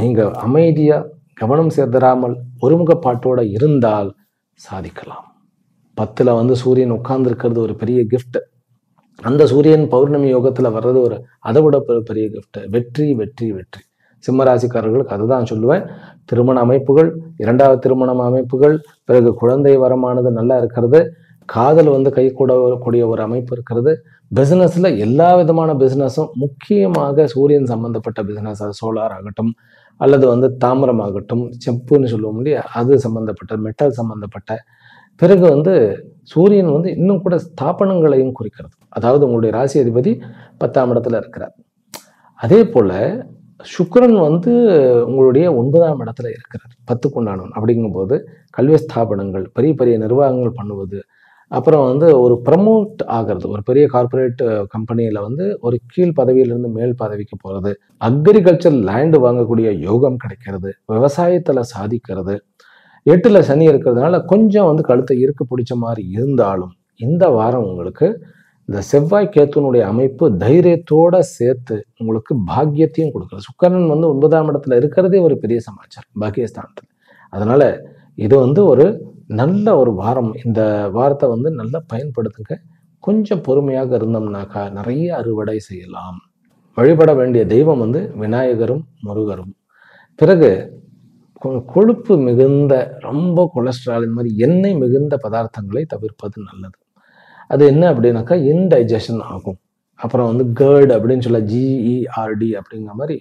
நீங்கள் அமைதியாக கவனம் சேர்த்தராமல் ஒருமுகப்பாட்டோடு இருந்தால் சாதிக்கலாம். 10ல் வந்து சூரியன் உட்கார்ந்துருக்கிறது ஒரு பெரிய கிஃப்ட். அந்த சூரியன் பௌர்ணமி யோகத்தில் வர்றது ஒரு அதை விட பெரிய கிஃப்ட். வெற்றி வெற்றி வெற்றி. சிம்மராசிக்காரர்களுக்கு அதுதான் சொல்லுவேன். திருமண அமைப்புகள், 2வது திருமண அமைப்புகள், பிறகு குழந்தை வரமானது நல்லா இருக்கிறது, காதல் வந்து கை கூடக்கூடிய ஒரு அமைப்பு இருக்கிறது. பிஸ்னஸில் எல்லா விதமான பிஸ்னஸும், முக்கியமாக சூரியன் சம்பந்தப்பட்ட பிஸ்னஸ், அது சோலார் ஆகட்டும் அல்லது வந்து தாமிரம் ஆகட்டும், செப்புன்னு சொல்லுவோம் இல்லையா, அது சம்பந்தப்பட்ட மெட்டல் சம்பந்தப்பட்ட. பிறகு வந்து சூரியன் வந்து இன்னும் கூட ஸ்தாபனங்களையும் குறிக்கிறது. அதாவது உங்களுடைய ராசி அதிபதி 10ஆம் இடத்துல இருக்கிறார். அதே போல சுக்கிரன் வந்து உங்களுடைய 9ஆம் இடத்துல இருக்கிறார், 10க்குண்டானவன். அப்படிங்கும்போது கல்வி ஸ்தாபனங்கள், பெரிய பெரிய நிர்வாகங்கள் பண்ணுவது, அப்புறம் வந்து ஒரு ப்ரமோட் ஆகிறது, ஒரு பெரிய கார்பரேட் கம்பெனியில் வந்து ஒரு கீழ் பதவியிலிருந்து மேல் பதவிக்கு போகிறது, அக்ரிகல்ச்சர் லேண்டு வாங்கக்கூடிய யோகம் கிடைக்கிறது, விவசாயத்தில் சாதிக்கிறது. 8ல் சனி இருக்கிறதுனால கொஞ்சம் வந்து கழுத்தை இறுக்கு பிடிச்ச மாதிரி இருந்தாலும் இந்த வாரம் உங்களுக்கு இந்த செவ்வாய் கேத்துனுடைய அமைப்பு தைரியத்தோட சேர்த்து உங்களுக்கு பாக்கியத்தையும் கொடுக்குறது. சுக்கிரன் வந்து 9ஆம் இடத்துல இருக்கிறதே ஒரு பெரிய சமாச்சாரம் பாக்கியஸ்தானத்தில். அதனால இது வந்து ஒரு நல்ல ஒரு வாரம். இந்த வாரத்தை வந்து நல்லா பயன்படுத்துங்க. கொஞ்சம் பொறுமையாக இருந்தோம்னாக்கா நிறைய அறுவடை செய்யலாம். வழிபட வேண்டிய தெய்வம் வந்து விநாயகரும் முருகரும். பிறகு கொழுப்பு மிகுந்த ரொம்ப கொலஸ்ட்ரால் இந்த மாதிரி எண்ணெய் மிகுந்த பதார்த்தங்களை தவிர்ப்பது நல்லது. அது என்ன அப்படின்னாக்கா இன்டைஜஷன் ஆகும். அப்புறம் வந்து கேர்டு அப்படின்னு சொல்ல GERD அப்படிங்கிற மாதிரி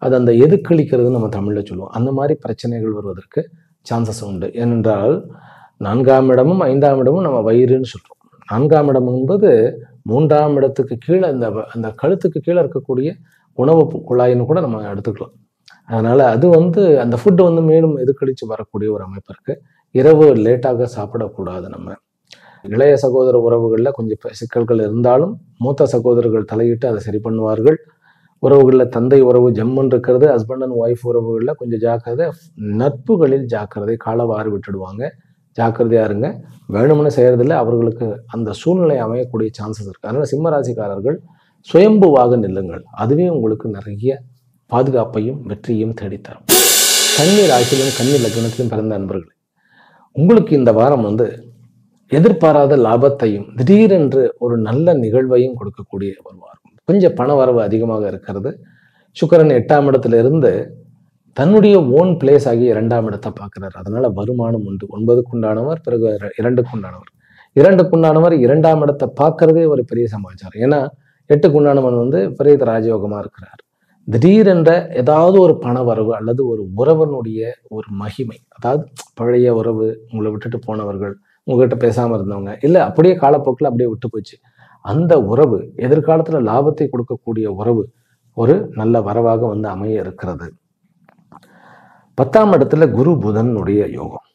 அது அந்த எதுக்களிக்கிறது நம்ம தமிழில் சொல்லுவோம். அந்த மாதிரி பிரச்சனைகள் வருவதற்கு சான்சஸ் உண்டு. ஏனென்றால் 4ஆம் இடமும் 5ஆம் இடமும் நம்ம வயிறுன்னு சொல்கிறோம். 4ஆம் இடம் என்பது 3ஆம் இடத்துக்கு கீழே அந்த கழுத்துக்கு கீழே இருக்கக்கூடிய உணவு குழாயின்னு கூட நம்ம எடுத்துக்கலாம். அதனால அது வந்து அந்த ஃபுட்டு வந்து மேலும் எதுக்கழிச்சு வரக்கூடிய ஒரு அமைப்பு இருக்கு. இரவு லேட்டாக சாப்பிடக்கூடாது. நம்ம இளைய சகோதர உறவுகளில் கொஞ்சம் சிக்கல்கள் இருந்தாலும் மூத்த சகோதரர்கள் தலையிட்டு அதை சரி பண்ணுவார்கள். உறவுகளில் தந்தை உறவு ஜம்முன்னு இருக்கிறது. ஹஸ்பண்ட் அண்ட் ஒய்ஃப் உறவுகளில் கொஞ்சம் ஜாக்கிரதை. நட்புகளில் ஜாக்கிரதை. காலவாறு விட்டுடுவாங்க. ஜாக்கிரதையா இருங்க. வேணும்னு செய்யறதில்ல, அவர்களுக்கு அந்த சூழ்நிலை அமையக்கூடிய சான்சஸ் இருக்கு. அதனால சிம்ம ராசிக்காரர்கள் சுயம்புவாக நில்லுங்கள். அதுவே உங்களுக்கு நிறைய பாதுகாப்பையும் வெற்றியும் தேடித்தரும். கன்னி ராசியிலும் கன்னி லக்னத்திலும் பிறந்த நண்பர்களே, உங்களுக்கு இந்த வாரம் வந்து எதிர்பாராத லாபத்தையும் திடீரென்று ஒரு நல்ல நிகழ்வையும் கொடுக்கக்கூடிய ஒரு வாரம். கொஞ்சம் பண வரவு அதிகமாக இருக்கிறது. சுக்கிரன் 8ஆம் இடத்துல இருந்து தன்னுடைய ஓன் பிளேஸ் ஆகிய 2ஆம் இடத்தை பார்க்கிறார். அதனால வருமானம் உண்டு. 9க்குண்டானவர், பிறகு 2க்குண்டானவர். 2க்குண்டானவர் 2ஆம் இடத்தை பார்க்கறதே ஒரு பெரிய சமாச்சாரம். ஏன்னா 8க்குண்டானவன் வந்து விபரீத ராஜயோகமா இருக்கிறார். திடீரென்ற ஏதாவது ஒரு பண வரவு அல்லது ஒரு உறவனுடைய ஒரு மகிமை, அதாவது பழைய உறவு, உங்களை விட்டுட்டு போனவர்கள், உங்ககிட்ட பேசாம இருந்தவங்க, இல்லை அப்படியே காலப்போக்கில் அப்படியே விட்டு போச்சு, அந்த உறவு எதிர்காலத்துல லாபத்தை கொடுக்கக்கூடிய உறவு ஒரு நல்ல வரவாக வந்து அமைய இருக்கிறது. 10ஆம் இடத்துல குரு புதனுடைய யோகம்.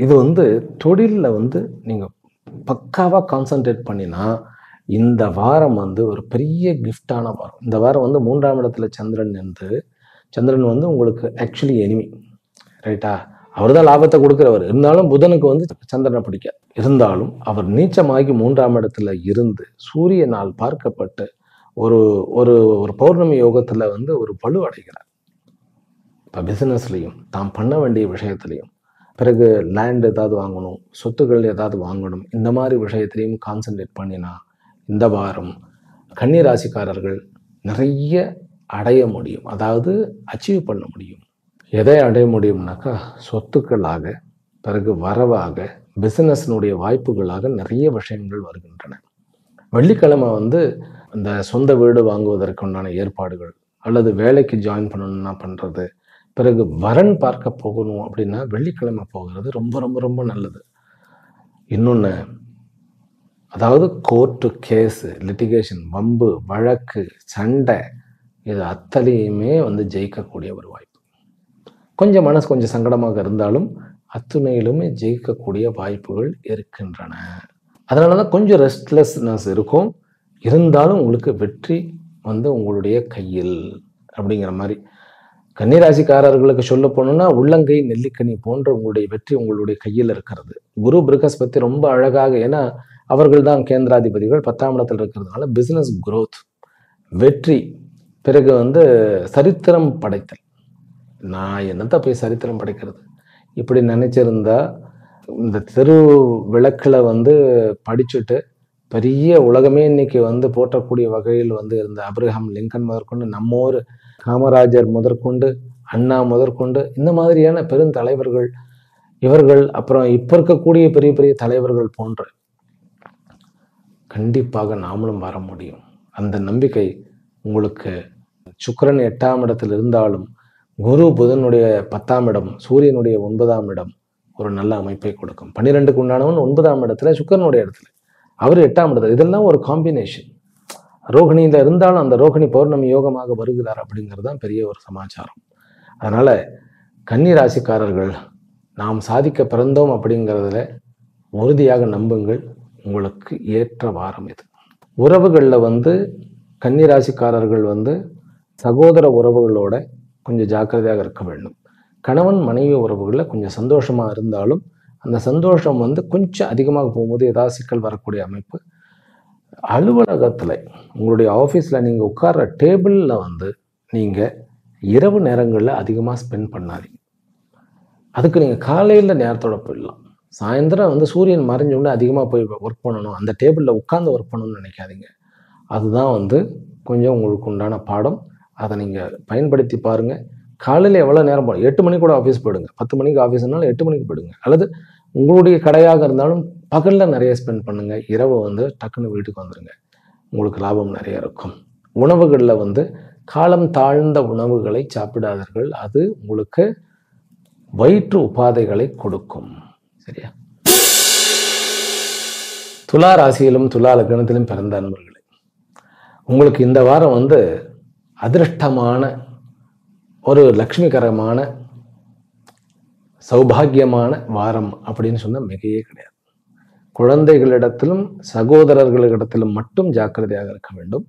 இது வந்து தொழில்ல வந்து நீங்க பக்காவா கான்சென்ட்ரேட் பண்ணினா இந்த வாரம் வந்து ஒரு பெரிய கிஃப்டான வாரம். இந்த வாரம் வந்து 3ஆம் இடத்துல சந்திரன் வந்து உங்களுக்கு ஆக்சுவலி எனிமி, ரைட்டா? அவர் தான் லாபத்தை கொடுக்கிறவர். இருந்தாலும் புதனுக்கு வந்து சந்திரனை பிடிக்காது. இருந்தாலும் அவர் நீச்சமாகி 3ஆம் இடத்துல இருந்து சூரியனால் பார்க்கப்பட்டு ஒரு ஒரு ஒரு பௌர்ணமி யோகத்துல வந்து ஒரு வலு அடைகிறார். இப்போ பிசினஸ்லையும் தாம் பண்ண வேண்டிய விஷயத்திலையும், பிறகு லேண்ட் ஏதாவது வாங்கணும், சொத்துக்கள் ஏதாவது வாங்கணும், இந்த மாதிரி விஷயத்திலையும் கான்சென்ட்ரேட் பண்ணினா இந்த வாரம் கன்னி ராசிக்காரர்கள் நிறைய அடைய முடியும். அதாவது அச்சீவ் பண்ண முடியும். எதை அடைய முடியும்னாக்கா சொத்துக்களாக, பிறகு வரவாக, பிசினஸ்னுடைய வாய்ப்புகளாக நிறைய விஷயங்கள் வருகின்றன. வெள்ளிக்கிழமை வந்து இந்த சொந்த வீடு வாங்குவதற்குண்டான ஏற்பாடுகள், அல்லது வேலைக்கு ஜாயின் பண்ணணும்னா பண்ணுறது, பிறகு வரன் பார்க்க போகணும் அப்படின்னா வெள்ளிக்கிழமை போகிறது ரொம்ப ரொம்ப ரொம்ப நல்லது. இன்னொன்று, அதாவது கோர்ட்டு கேஸு, லிட்டிகேஷன், வம்பு, வழக்கு, சண்டை, இது அத்தனையுமே வந்து ஜெயிக்கக்கூடிய ஒரு வாய்ப்பு. கொஞ்சம் மனசு கொஞ்சம் சங்கடமாக இருந்தாலும் அத்துணையிலுமே ஜெயிக்கக்கூடிய வாய்ப்புகள் இருக்கின்றன. அதனால தான் கொஞ்சம் ரெஸ்ட்லெஸ்னஸ் இருக்கும். இருந்தாலும் உங்களுக்கு வெற்றி வந்து உங்களுடைய கையில் அப்படிங்கிற மாதிரி. கன்னிராசிக்காரர்களுக்கு சொல்ல போனோம்னா உள்ளங்கை நெல்லிக்கனி போன்ற உங்களுடைய வெற்றி உங்களுடைய கையில் இருக்கிறது. குரு பிரகஸ்பதி ரொம்ப அழகாக, ஏன்னா அவர்கள் தான் கேந்திராதிபதிகள், 10ஆம் இடத்தில் இருக்கிறதுனால பிசினஸ் குரோத், வெற்றி, பிறகு வந்து சரித்திரம் படைத்தல். நான் என்னத்த போய் சரித்திரம் படைக்கிறது இப்படி நினைச்சிருந்தா இந்த தெரு விளக்கில் வந்து படிச்சுட்டு பெரிய உலகமே இன்னைக்கு வந்து போற்றக்கூடிய வகையில் வந்து இருந்த அப்ரஹாம் லிங்கன் முதற்கொண்டு, நம்மோர் காமராஜர் முதற்கொண்டு, அண்ணா முதற்கொண்டு, இந்த மாதிரியான பெருந்தலைவர்கள் இவர்கள், அப்புறம் இப்ப இருக்கக்கூடிய பெரிய பெரிய தலைவர்கள் போன்ற கண்டிப்பாக நாமளும் வர முடியும். அந்த நம்பிக்கை உங்களுக்கு சுக்கிரன் 8ஆம் இடத்தில் இருந்தாலும் குரு புதனுடைய 10ஆம் இடம், சூரியனுடைய 9ஆம் இடம் ஒரு நல்ல அமைப்பை கொடுக்கும். 12க்கு உண்டானவன் 9ஆம் இடத்துல, சுக்கிரனுடைய இடத்துல, அவர் 8ஆம் இடத்துல. இதெல்லாம் ஒரு காம்பினேஷன். ரோகிணியில இருந்தாலும் அந்த ரோகிணி பௌர்ணமி யோகமாக வருகிறார் அப்படிங்கிறது தான் பெரிய ஒரு சமாச்சாரம். அதனால கன்னி ராசிக்காரர்கள் நாம் சாதிக்க பிறந்தோம் அப்படிங்கிறதுல உறுதியாக நம்புங்கள். உங்களுக்கு ஏற்ற வாரம் இது. உறவுகளில் வந்து கன்னி ராசிக்காரர்கள் வந்து சகோதர உறவுகளோட கொஞ்சம் ஜாக்கிரதையாக இருக்க வேண்டும். கணவன் மனைவி உறவுகளில் கொஞ்சம் சந்தோஷமா இருந்தாலும் அந்த சந்தோஷம் வந்து கொஞ்சம் அதிகமாக போகும்போது ஏதாவது சிக்கல் வரக்கூடிய அமைப்பு. அலுவலகத்தில் உங்களுடைய ஆஃபீஸில் நீங்கள் உட்கார்ற டேபிளில் வந்து நீங்கள் இரவு நேரங்களில் அதிகமாக ஸ்பெண்ட் பண்ணாதீங்க. அதுக்கு நீங்கள் காலையில் நேரத்தோட போயிடலாம். சாயந்தரம் வந்து சூரியன் மறைஞ்சோடனே அதிகமாக போய் ஒர்க் பண்ணணும், அந்த டேபிளில் உட்காந்து ஒர்க் பண்ணணும்னு நினைக்காதீங்க. அதுதான் வந்து கொஞ்சம் உங்களுக்கு உண்டான பாடம். அதை நீங்கள் பயன்படுத்தி பாருங்கள். காலையில் எவ்வளோ நேரம் போகணும், 8 மணிக்கு கூட ஆஃபீஸ் போயிடுங்க. 10 மணிக்கு ஆஃபீஸ்னாலும் 8 மணிக்கு போயிடுங்க. அல்லது உங்களுடைய கடையாக இருந்தாலும் பகலில் நிறைய ஸ்பெண்ட் பண்ணுங்கள். இரவு வந்து டக்குன்னு வீட்டுக்கு வந்துடுங்க. உங்களுக்கு லாபம் நிறைய இருக்கும். உணவுகளில் வந்து காலம் தாழ்ந்த உணவுகளை சாப்பிடாதீர்கள். அது உங்களுக்கு வயிற்று உபாதைகளை கொடுக்கும். சரியா? துலா ராசியிலும் துலா லக்னத்திலும் பிறந்த அன்பர்களே, உங்களுக்கு இந்த வாரம் வந்து அதிர்ஷ்டமான ஒரு லட்சுமிகரமான சௌபாகியமான வாரம் அப்படின்னு சொன்னால் மிகையே கிடையாது. குழந்தைகளிடத்திலும் சகோதரர்களிடத்திலும் மட்டும் ஜாக்கிரதையாக இருக்க வேண்டும்.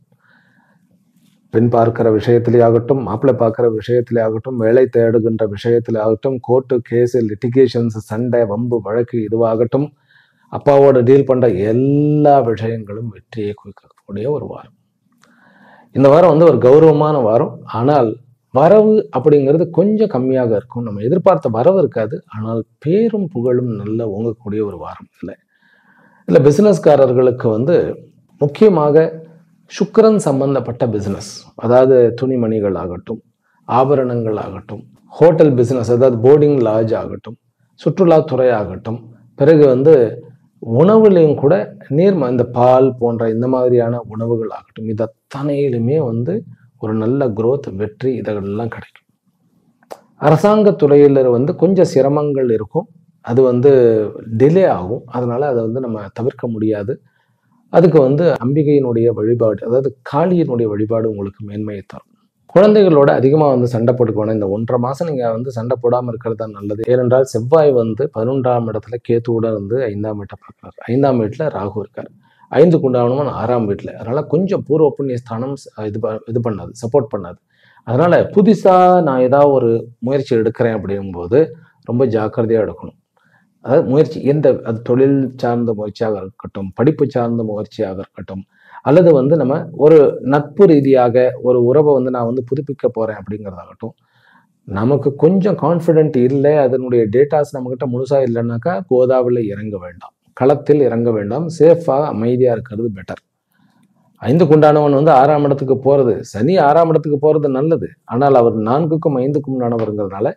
பெண் பார்க்கிற விஷயத்திலே ஆகட்டும், மாப்பிள்ளை பார்க்கிற விஷயத்திலே ஆகட்டும், வேலை தேடுகின்ற விஷயத்திலே ஆகட்டும், கோர்ட்டு கேஸு, லிட்டிகேஷன்ஸ், சண்டை, வம்பு, வழக்கு இதுவாகட்டும், அப்பாவோட டீல் பண்ணுற எல்லா விஷயங்களும் வெற்றியை குவிக்கக்கூடிய ஒரு வாரம். இந்த வாரம் வந்து ஒரு கௌரவமான வாரம். ஆனால் வரவு அப்படிங்கிறது கொஞ்சம் கம்மியாக இருக்கும். நம்ம எதிர்பார்த்த வரவு இருக்காது. ஆனால் பேரும் புகழும் நல்ல ஓங்கக்கூடிய ஒரு வாரம். இல்லை பிஸ்னஸ்காரர்களுக்கு வந்து முக்கியமாக சுக்கிரன் சம்பந்தப்பட்ட பிஸ்னஸ், அதாவது துணிமணிகள் ஆகட்டும், ஆபரணங்கள் ஆகட்டும், ஹோட்டல் பிஸ்னஸ், அதாவது போர்டிங் லாட்ஜ் ஆகட்டும், சுற்றுலாத்துறை ஆகட்டும், பிறகு வந்து உணவுலையும் கூட இந்த பால் போன்ற இந்த மாதிரியான உணவுகள் ஆகட்டும், இது அத்தனையிலுமே வந்து ஒரு நல்ல growth, வெற்றி இதெல்லாம் கிடைக்கும். அரசாங்கத்துறையில் வந்து கொஞ்சம் சிரமங்கள் இருக்கும். அது வந்து டிலே ஆகும். அதனால அதை வந்து நம்ம தவிர்க்க முடியாது. அதுக்கு வந்து அம்பிகையினுடைய வழிபாடு, அதாவது காளியினுடைய வழிபாடு உங்களுக்கு மேன்மையை தரும். குழந்தைகளோட அதிகமாக வந்து சண்டை போட்டுக்கணும். இந்த 1.5 மாதம் நீங்கள் வந்து சண்டை போடாமல் இருக்கிறது தான் நல்லது. ஏனென்றால் செவ்வாய் வந்து 11ஆம் இடத்துல கேத்துவோட வந்து 5ஆம் வீட்டை பார்க்குறாரு. 5ஆம் வீட்டில் ராகு இருக்கார். 5க்கு உண்டானவன் 6ஆம் வீட்டில். அதனால் கொஞ்சம் பூர்வ புண்ணிய ஸ்தானம் இது பண்ணாது, சப்போர்ட் பண்ணாது. அதனால் புதுசாக நான் ஏதாவது ஒரு முயற்சி எடுக்கிறேன் அப்படிங்கும்போது ரொம்ப ஜாக்கிரதையாக எடுக்கணும். அதாவது முயற்சி அது தொழில் சார்ந்த முயற்சியாக இருக்கட்டும், படிப்பு சார்ந்த முயற்சியாக இருக்கட்டும், அல்லது வந்து நம்ம ஒரு நட்பு ரீதியாக ஒரு உறவை வந்து நான் வந்து புதுப்பிக்க போகிறேன் அப்படிங்கிறதாகட்டும், நமக்கு கொஞ்சம் கான்ஃபிடென்ட் இல்லை, அதனுடைய டேட்டாஸ் நம்மக்கிட்ட முழுசாக இல்லைன்னாக்கா கோதாவில் இறங்க வேண்டாம், களத்தில் இறங்க வேண்டாம். சேஃபாக அமைதியாக இருக்கிறது பெட்டர். 5க்கு உண்டானவன் வந்து 6ஆம் இடத்துக்கு போகிறது, சனி 6ஆம் இடத்துக்கு போகிறது நல்லது. ஆனால் அவர் 4க்கும் 5க்கும் உண்டானவருங்கிறதுனால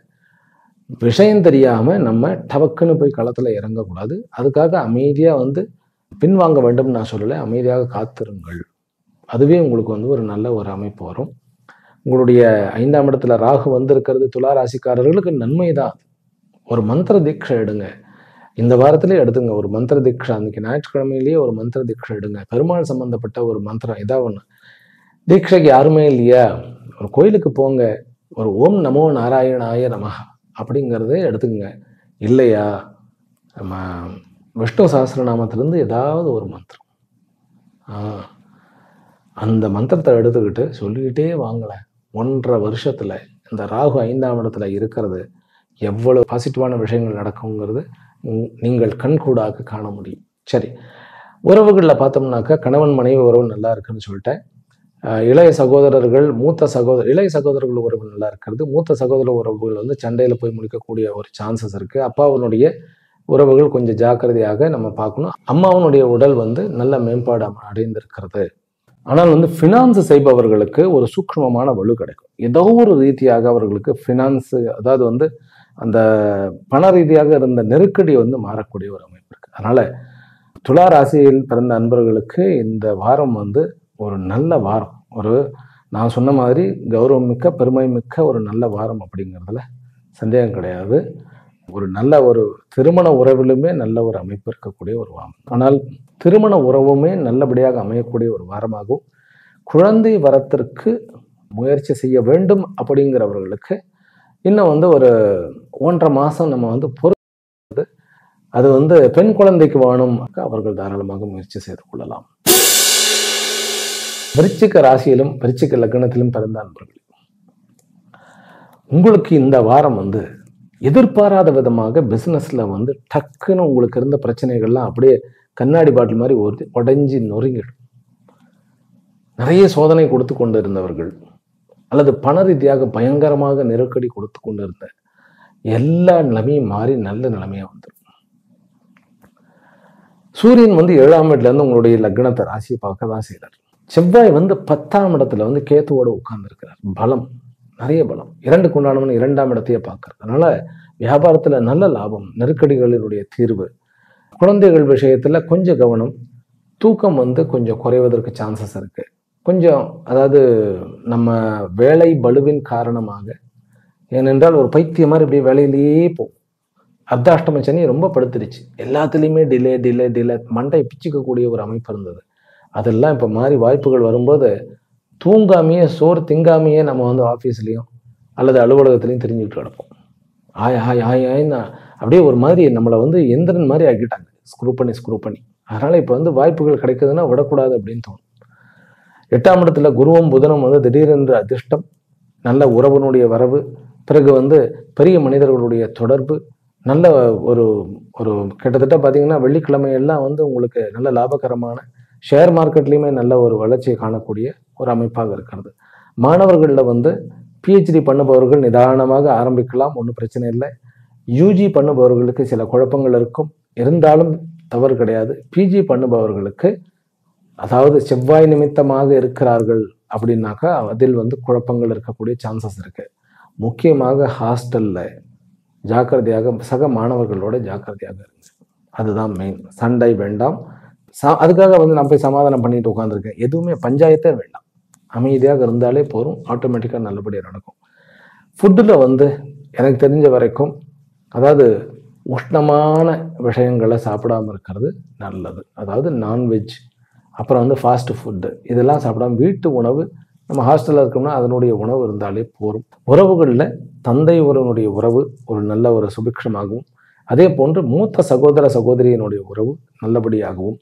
விஷயம் தெரியாமல் நம்ம டவக்குன்னு போய் களத்தில் இறங்கக்கூடாது. அதுக்காக அமைதியாக வந்து பின்வாங்க வேண்டும் நான் சொல்லலை, அமைதியாக காத்திருங்கள். அதுவே உங்களுக்கு வந்து ஒரு நல்ல ஒரு அமைப்பு வரும். உங்களுடைய 5ஆம் இடத்துல ராகு வந்திருக்கிறது துலா ராசிக்காரர்களுக்கு நன்மை தான். ஒரு மந்திர தீட்சை எடுங்க. இந்த வாரத்திலே எடுத்துங்க ஒரு மந்திர தீட்சை. அன்னைக்கு ஞாயிற்றுக்கிழமையிலேயே ஒரு மந்திர தீட்சை எடுங்க. பெருமாள் சம்பந்தப்பட்ட ஒரு மந்திரம் ஏதாவது ஒன்று. தீட்சைக்கு யாருமே இல்லையா, ஒரு கோயிலுக்கு போங்க, ஒரு ஓம் நமோ நாராயணாய நமஹ அப்படிங்கிறதே எடுத்துக்கங்க. இல்லையா, நம்ம விஷ்ணு சஹஸ்ரநாமத்திலேருந்து ஏதாவது ஒரு மந்திரம், அந்த மந்திரத்தை எடுத்துக்கிட்டு சொல்லிக்கிட்டே வாங்கல. 1.5 வருஷத்துல இந்த ராகு 5ஆம் இடத்துல இருக்கிறது எவ்வளவு பாசிட்டிவான விஷயங்கள் நடக்குங்கிறது நீங்கள் கண்கூடாக காண முடியும். சரி, உறவுகளில் பார்த்தோம்னாக்கா கணவன் மனைவி உறவு நல்லா இருக்குன்னு சொல்லிட்டேன். இளைய சகோதரர்கள் இளைய சகோதரர்கள் உறவு நல்லா இருக்கிறது. மூத்த சகோதர உறவுகள் வந்து சண்டையில் போய் முடிக்கக்கூடிய ஒரு சான்சஸ் இருக்குது. அப்பாவுடைய உறவுகள் கொஞ்சம் ஜாக்கிரதையாக நம்ம பார்க்கணும். அம்மாவனுடைய உடல் வந்து நல்ல மேம்பாடு அடைந்திருக்கிறது. ஆனால் வந்து ஃபினான்ஸ் செய்பவர்களுக்கு ஒரு சூக்ஷ்மமான வலு கிடைக்கும். ஏதோ ஒரு ரீதியாக அவர்களுக்கு ஃபினான்ஸ், அதாவது வந்து அந்த பண ரீதியாக இருந்த நெருக்கடி வந்து மாறக்கூடிய ஒரு அமைப்பு இருக்குது. அதனால் துலா ராசியில் பிறந்த அன்பர்களுக்கு இந்த வாரம் வந்து ஒரு நல்ல வாரம். நான் சொன்ன மாதிரி கௌரவம் மிக்க, பெருமை மிக்க ஒரு நல்ல வாரம் அப்படிங்கிறதுல சந்தேகம் கிடையாது. ஒரு நல்ல ஒரு திருமண உறவிலுமே நல்ல ஒரு அமைப்பு இருக்கக்கூடிய ஒரு வாரம். ஆனால் திருமண உறவுமே நல்லபடியாக அமையக்கூடிய ஒரு வாரமாகும். குழந்தை வரத்திற்கு முயற்சி செய்ய வேண்டும் அப்படிங்கிறவர்களுக்கு இன்னும் வந்து ஒரு 1.5 மாதம் நம்ம வந்து பொறுத்து, அது வந்து பெண் குழந்தைக்கு வேணும், அவர்கள் தாராளமாக முயற்சி செய்து கொள்ளலாம். விருச்சிக ராசியிலும் விருச்சிக லக்னத்திலும் பிறந்த அன்பர்கள், உங்களுக்கு இந்த வாரம் வந்து எதிர்பாராத விதமாக பிஸ்னஸில் வந்து டக்குன்னு உங்களுக்கு இருந்த பிரச்சனைகள்லாம் அப்படியே கண்ணாடி பாட்டில் மாதிரி உடைஞ்சி நொறுங்கிடும். நிறைய சோதனை கொடுத்து கொண்டு இருந்தவர்கள், அல்லது பண ரீதியாக பயங்கரமாக நெருக்கடி கொடுத்து கொண்டு இருந்த எல்லா நிலைமையும் மாறி நல்ல நிலைமையா வந்துடும். சூரியன் வந்து 7ஆம் வீட்டுல இருந்து உங்களுடைய லக்னத்தை ராசியை பார்க்க தான் செய்யறார். செவ்வாய் வந்து 10ஆம் இடத்துல வந்து கேத்துவோட உட்கார்ந்து இருக்கிறார். பலம், நிறைய பலம். 2க்கு உண்டானவன் 2ஆம் இடத்தையே பார்க்கறது. அதனால வியாபாரத்துல நல்ல லாபம், நெருக்கடிகளினுடைய தீர்வு. குழந்தைகள் விஷயத்துல கொஞ்சம் கவனம். தூக்கம் வந்து கொஞ்சம் குறைவதற்கு சான்சஸ் இருக்கு. கொஞ்சம் அதாவது நம்ம வேலை பளுவின் காரணமாக, ஏனென்றால் ஒரு பைத்தியம் மாதிரி இப்படி வேலையிலேயே போகும். அர்த்தாஷ்டம சனி ரொம்ப படுத்துருச்சு. எல்லாத்துலேயுமே டிலே டிலே டிலே, மண்டை பிச்சுக்கக்கூடிய ஒரு அமைப்பு இருந்தது. அதெல்லாம் இப்போ மாறி வாய்ப்புகள் வரும்போது தூங்காமையே சோறு திங்காமையே நம்ம வந்து ஆஃபீஸ்லேயும் அல்லது அலுவலகத்துலையும் தெரிஞ்சுக்கிட்டு கிடப்போம். ஆய் ஆய் ஆய் ஆய்னா அப்படியே ஒரு மாதிரி நம்மளை வந்து எந்திரன் மாதிரி ஆக்கிட்டாங்க, ஸ்க்ரூ பண்ணி. அதனால் இப்போ வந்து வாய்ப்புகள் கிடைக்குதுன்னா விடக்கூடாது அப்படின்னு தோணும். 8ஆம் இடத்துல குருவும் புதனும் வந்து திடீரென்று அதிர்ஷ்டம், நல்ல உறவினுடைய வரவு, பிறகு வந்து பெரிய மனிதர்களுடைய தொடர்பு, நல்ல ஒரு ஒரு கிட்டத்தட்ட பார்த்தீங்கன்னா வெள்ளிக்கிழமை எல்லாம் வந்து உங்களுக்கு நல்ல லாபகரமான, ஷேர் மார்க்கெட்லேயுமே நல்ல ஒரு வளர்ச்சியை காணக்கூடிய ஒரு அமைப்பாக இருக்கிறது. மாணவர்களில் வந்து பிஹெச்டி பண்ணுபவர்கள் நிதானமாக ஆரம்பிக்கலாம், ஒன்றும் பிரச்சனை இல்லை. யூஜி பண்ணுபவர்களுக்கு சில குழப்பங்கள் இருக்கும், இருந்தாலும் தவறு கிடையாது. பிஜி பண்ணுபவர்களுக்கு, அதாவது செவ்வாய் நிமித்தமாக இருக்கிறார்கள் அப்படின்னாக்கா அதில் வந்து குழப்பங்கள் இருக்கக்கூடிய சான்சஸ் இருக்கு. முக்கியமாக ஹாஸ்டல்ல ஜாக்கிரதையாக, சக மாணவர்களோட ஜாக்கிரதையாக இருங்க. அதுதான் மெயின். சண்டை வேண்டாம். அதுக்காக வந்து நான் போய் சமாதானம் பண்ணிட்டு உட்காந்துருக்கேன், எதுவுமே பஞ்சாயத்தே வேண்டாம். அமைதியாக இருந்தாலே போதும், ஆட்டோமேட்டிக்காக நல்லபடியாக நடக்கும். ஃபுட்டில் வந்து எனக்கு தெரிஞ்ச வரைக்கும், அதாவது உஷ்ணமான விஷயங்களை சாப்பிடாமல் இருக்கிறது நல்லது. அதாவது நான்வெஜ், அப்புறம் வந்து ஃபாஸ்ட் ஃபுட்டு இதெல்லாம் சாப்பிடாம வீட்டு உணவு, நம்ம ஹாஸ்டலில் இருக்கோம்னா அதனுடைய உணவு இருந்தாலே போதும். உறவுகளில் தந்தை உறவினுடைய உறவு ஒரு நல்ல ஒரு சுபிக்ஷமாகவும், அதே போன்று மூத்த சகோதர சகோதரியினுடைய உறவு நல்லபடியாகவும்,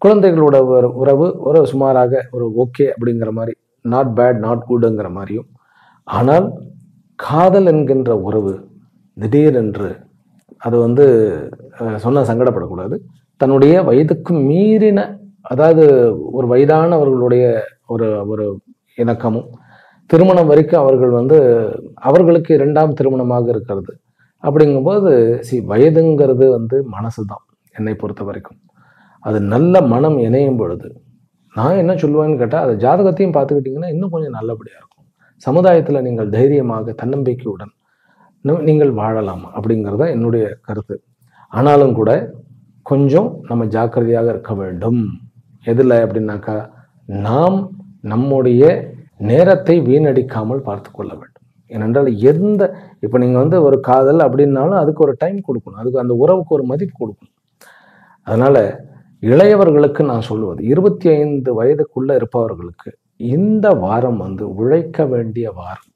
குழந்தைகளோட உறவு ஒரு சுமாராக ஒரு ஓகே அப்படிங்கிற மாதிரி, நாட் பேட் நாட் குட்ங்கிற மாதிரியும். ஆனால் காதல் என்கின்ற உறவு திடீரென்று அது வந்து சொன்ன சங்கடப்படக்கூடாது. தன்னுடைய வயதுக்கு மீறின, அதாவது ஒரு வயதானவர்களுடைய ஒரு ஒரு இணக்கமும், திருமணம் வரைக்கும் அவர்கள் வந்து அவர்களுக்கு 2ஆம் திருமணமாக இருக்கிறது. அப்படிங்கும்போது வயதுங்கிறது வந்து மனசு தான் என்னை பொறுத்த வரைக்கும். அது நல்ல மனம் இணையும் பொழுது நான் என்ன சொல்லுவேன்னு கேட்டால், அது ஜாதகத்தையும் பார்த்துக்கிட்டிங்கன்னா இன்னும் கொஞ்சம் நல்லபடியாக இருக்கும். சமுதாயத்தில் நீங்கள் தைரியமாக தன்னம்பிக்கையுடன் நீங்கள் வாழலாம் அப்படிங்கிறது தான் என்னுடைய கருத்து. ஆனாலும் கூட கொஞ்சம் நம்ம ஜாக்கிரதையாக இருக்க வேண்டும். எதில் அப்படின்னாக்கா, நாம் நம்முடைய நேரத்தை வீணடிக்காமல் பார்த்து கொள்ள வேண்டும். ஏனென்றால் இப்போ நீங்கள் வந்து ஒரு காதல் அப்படின்னாலும் அதுக்கு ஒரு டைம் கொடுக்கணும், அதுக்கு அந்த உறவுக்கு ஒரு மதிப்பு கொடுக்கணும். அதனால இளையவர்களுக்கு நான் சொல்லுவது, 25 வயதுக்குள்ள இருப்பவர்களுக்கு இந்த வாரம் வந்து உழைக்க வேண்டிய வாரம்,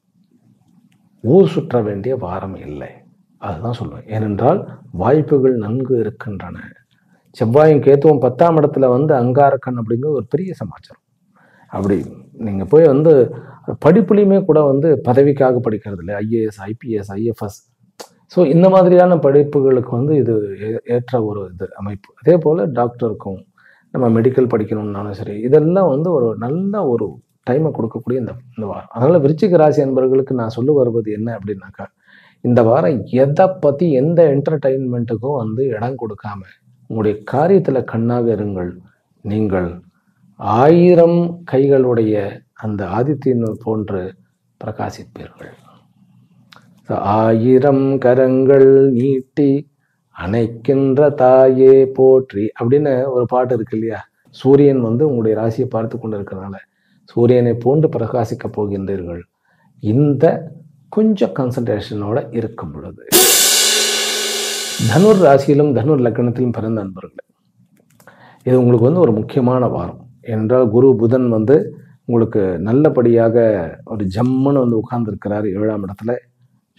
ஊர் சுற்ற வேண்டிய வாரம் இல்லை, அதுதான் சொல்லுவேன். ஏனென்றால் வாய்ப்புகள் நன்கு இருக்கின்றன. செவ்வாயும் கேத்துவும் 10ஆம் இடத்துல வந்து அங்காரக்கண் அப்படிங்கிறது ஒரு பெரிய சமாச்சாரம். அப்படி நீங்கள் போய் வந்து படிப்புலையுமே கூட வந்து பதவிக்காக படிக்கிறது இல்லை, ஐஏஎஸ் ஐபிஎஸ் ஐஎஃப்எஸ், ஸோ இந்த மாதிரியான படிப்புகளுக்கு வந்து இது ஏற்ற ஒரு இது அமைப்பு. அதே போல் டாக்டருக்கும் நம்ம மெடிக்கல் படிக்கணும்னாலும் சரி, இதெல்லாம் வந்து ஒரு நல்ல ஒரு டைமை கொடுக்கக்கூடிய இந்த வாரம். அதனால் விருச்சிக ராசி அன்பர்களுக்கு நான் சொல்ல வருவது என்ன அப்படின்னாக்கா, இந்த வாரம் எதை பற்றி எந்த என்டர்டெயின்மெண்ட்டுக்கும் வந்து இடம் கொடுக்காம உங்களுடைய காரியத்தில் கண்ணாக இருங்கள். நீங்கள் 1000 கைகளுடைய அந்த ஆதித்யன் போன்று பிரகாசிப்பீர்கள். 1000 கரங்கள் நீட்டி அணைக்கின்ற தாயே போற்றி அப்படின்னு ஒரு பாட்டு இருக்கு இல்லையா? சூரியன் வந்து உங்களுடைய ராசியை பார்த்து கொண்டு இருக்கிறதுனால சூரியனை போன்று பிரகாசிக்க போகின்றீர்கள். இந்த கொஞ்சம் கான்சன்ட்ரேஷனோட இருக்கும் பொழுது, தனுர் ராசியிலும் தனுர் லக்னத்திலும் பிறந்த அன்பர்களே, இது உங்களுக்கு வந்து ஒரு முக்கியமான வாரம். என்றால் குரு புதன் வந்து உங்களுக்கு நல்லபடியாக ஒரு ஜம்முன்னு வந்து உட்கார்ந்துருக்கிறார் 7ஆம் இடத்துல.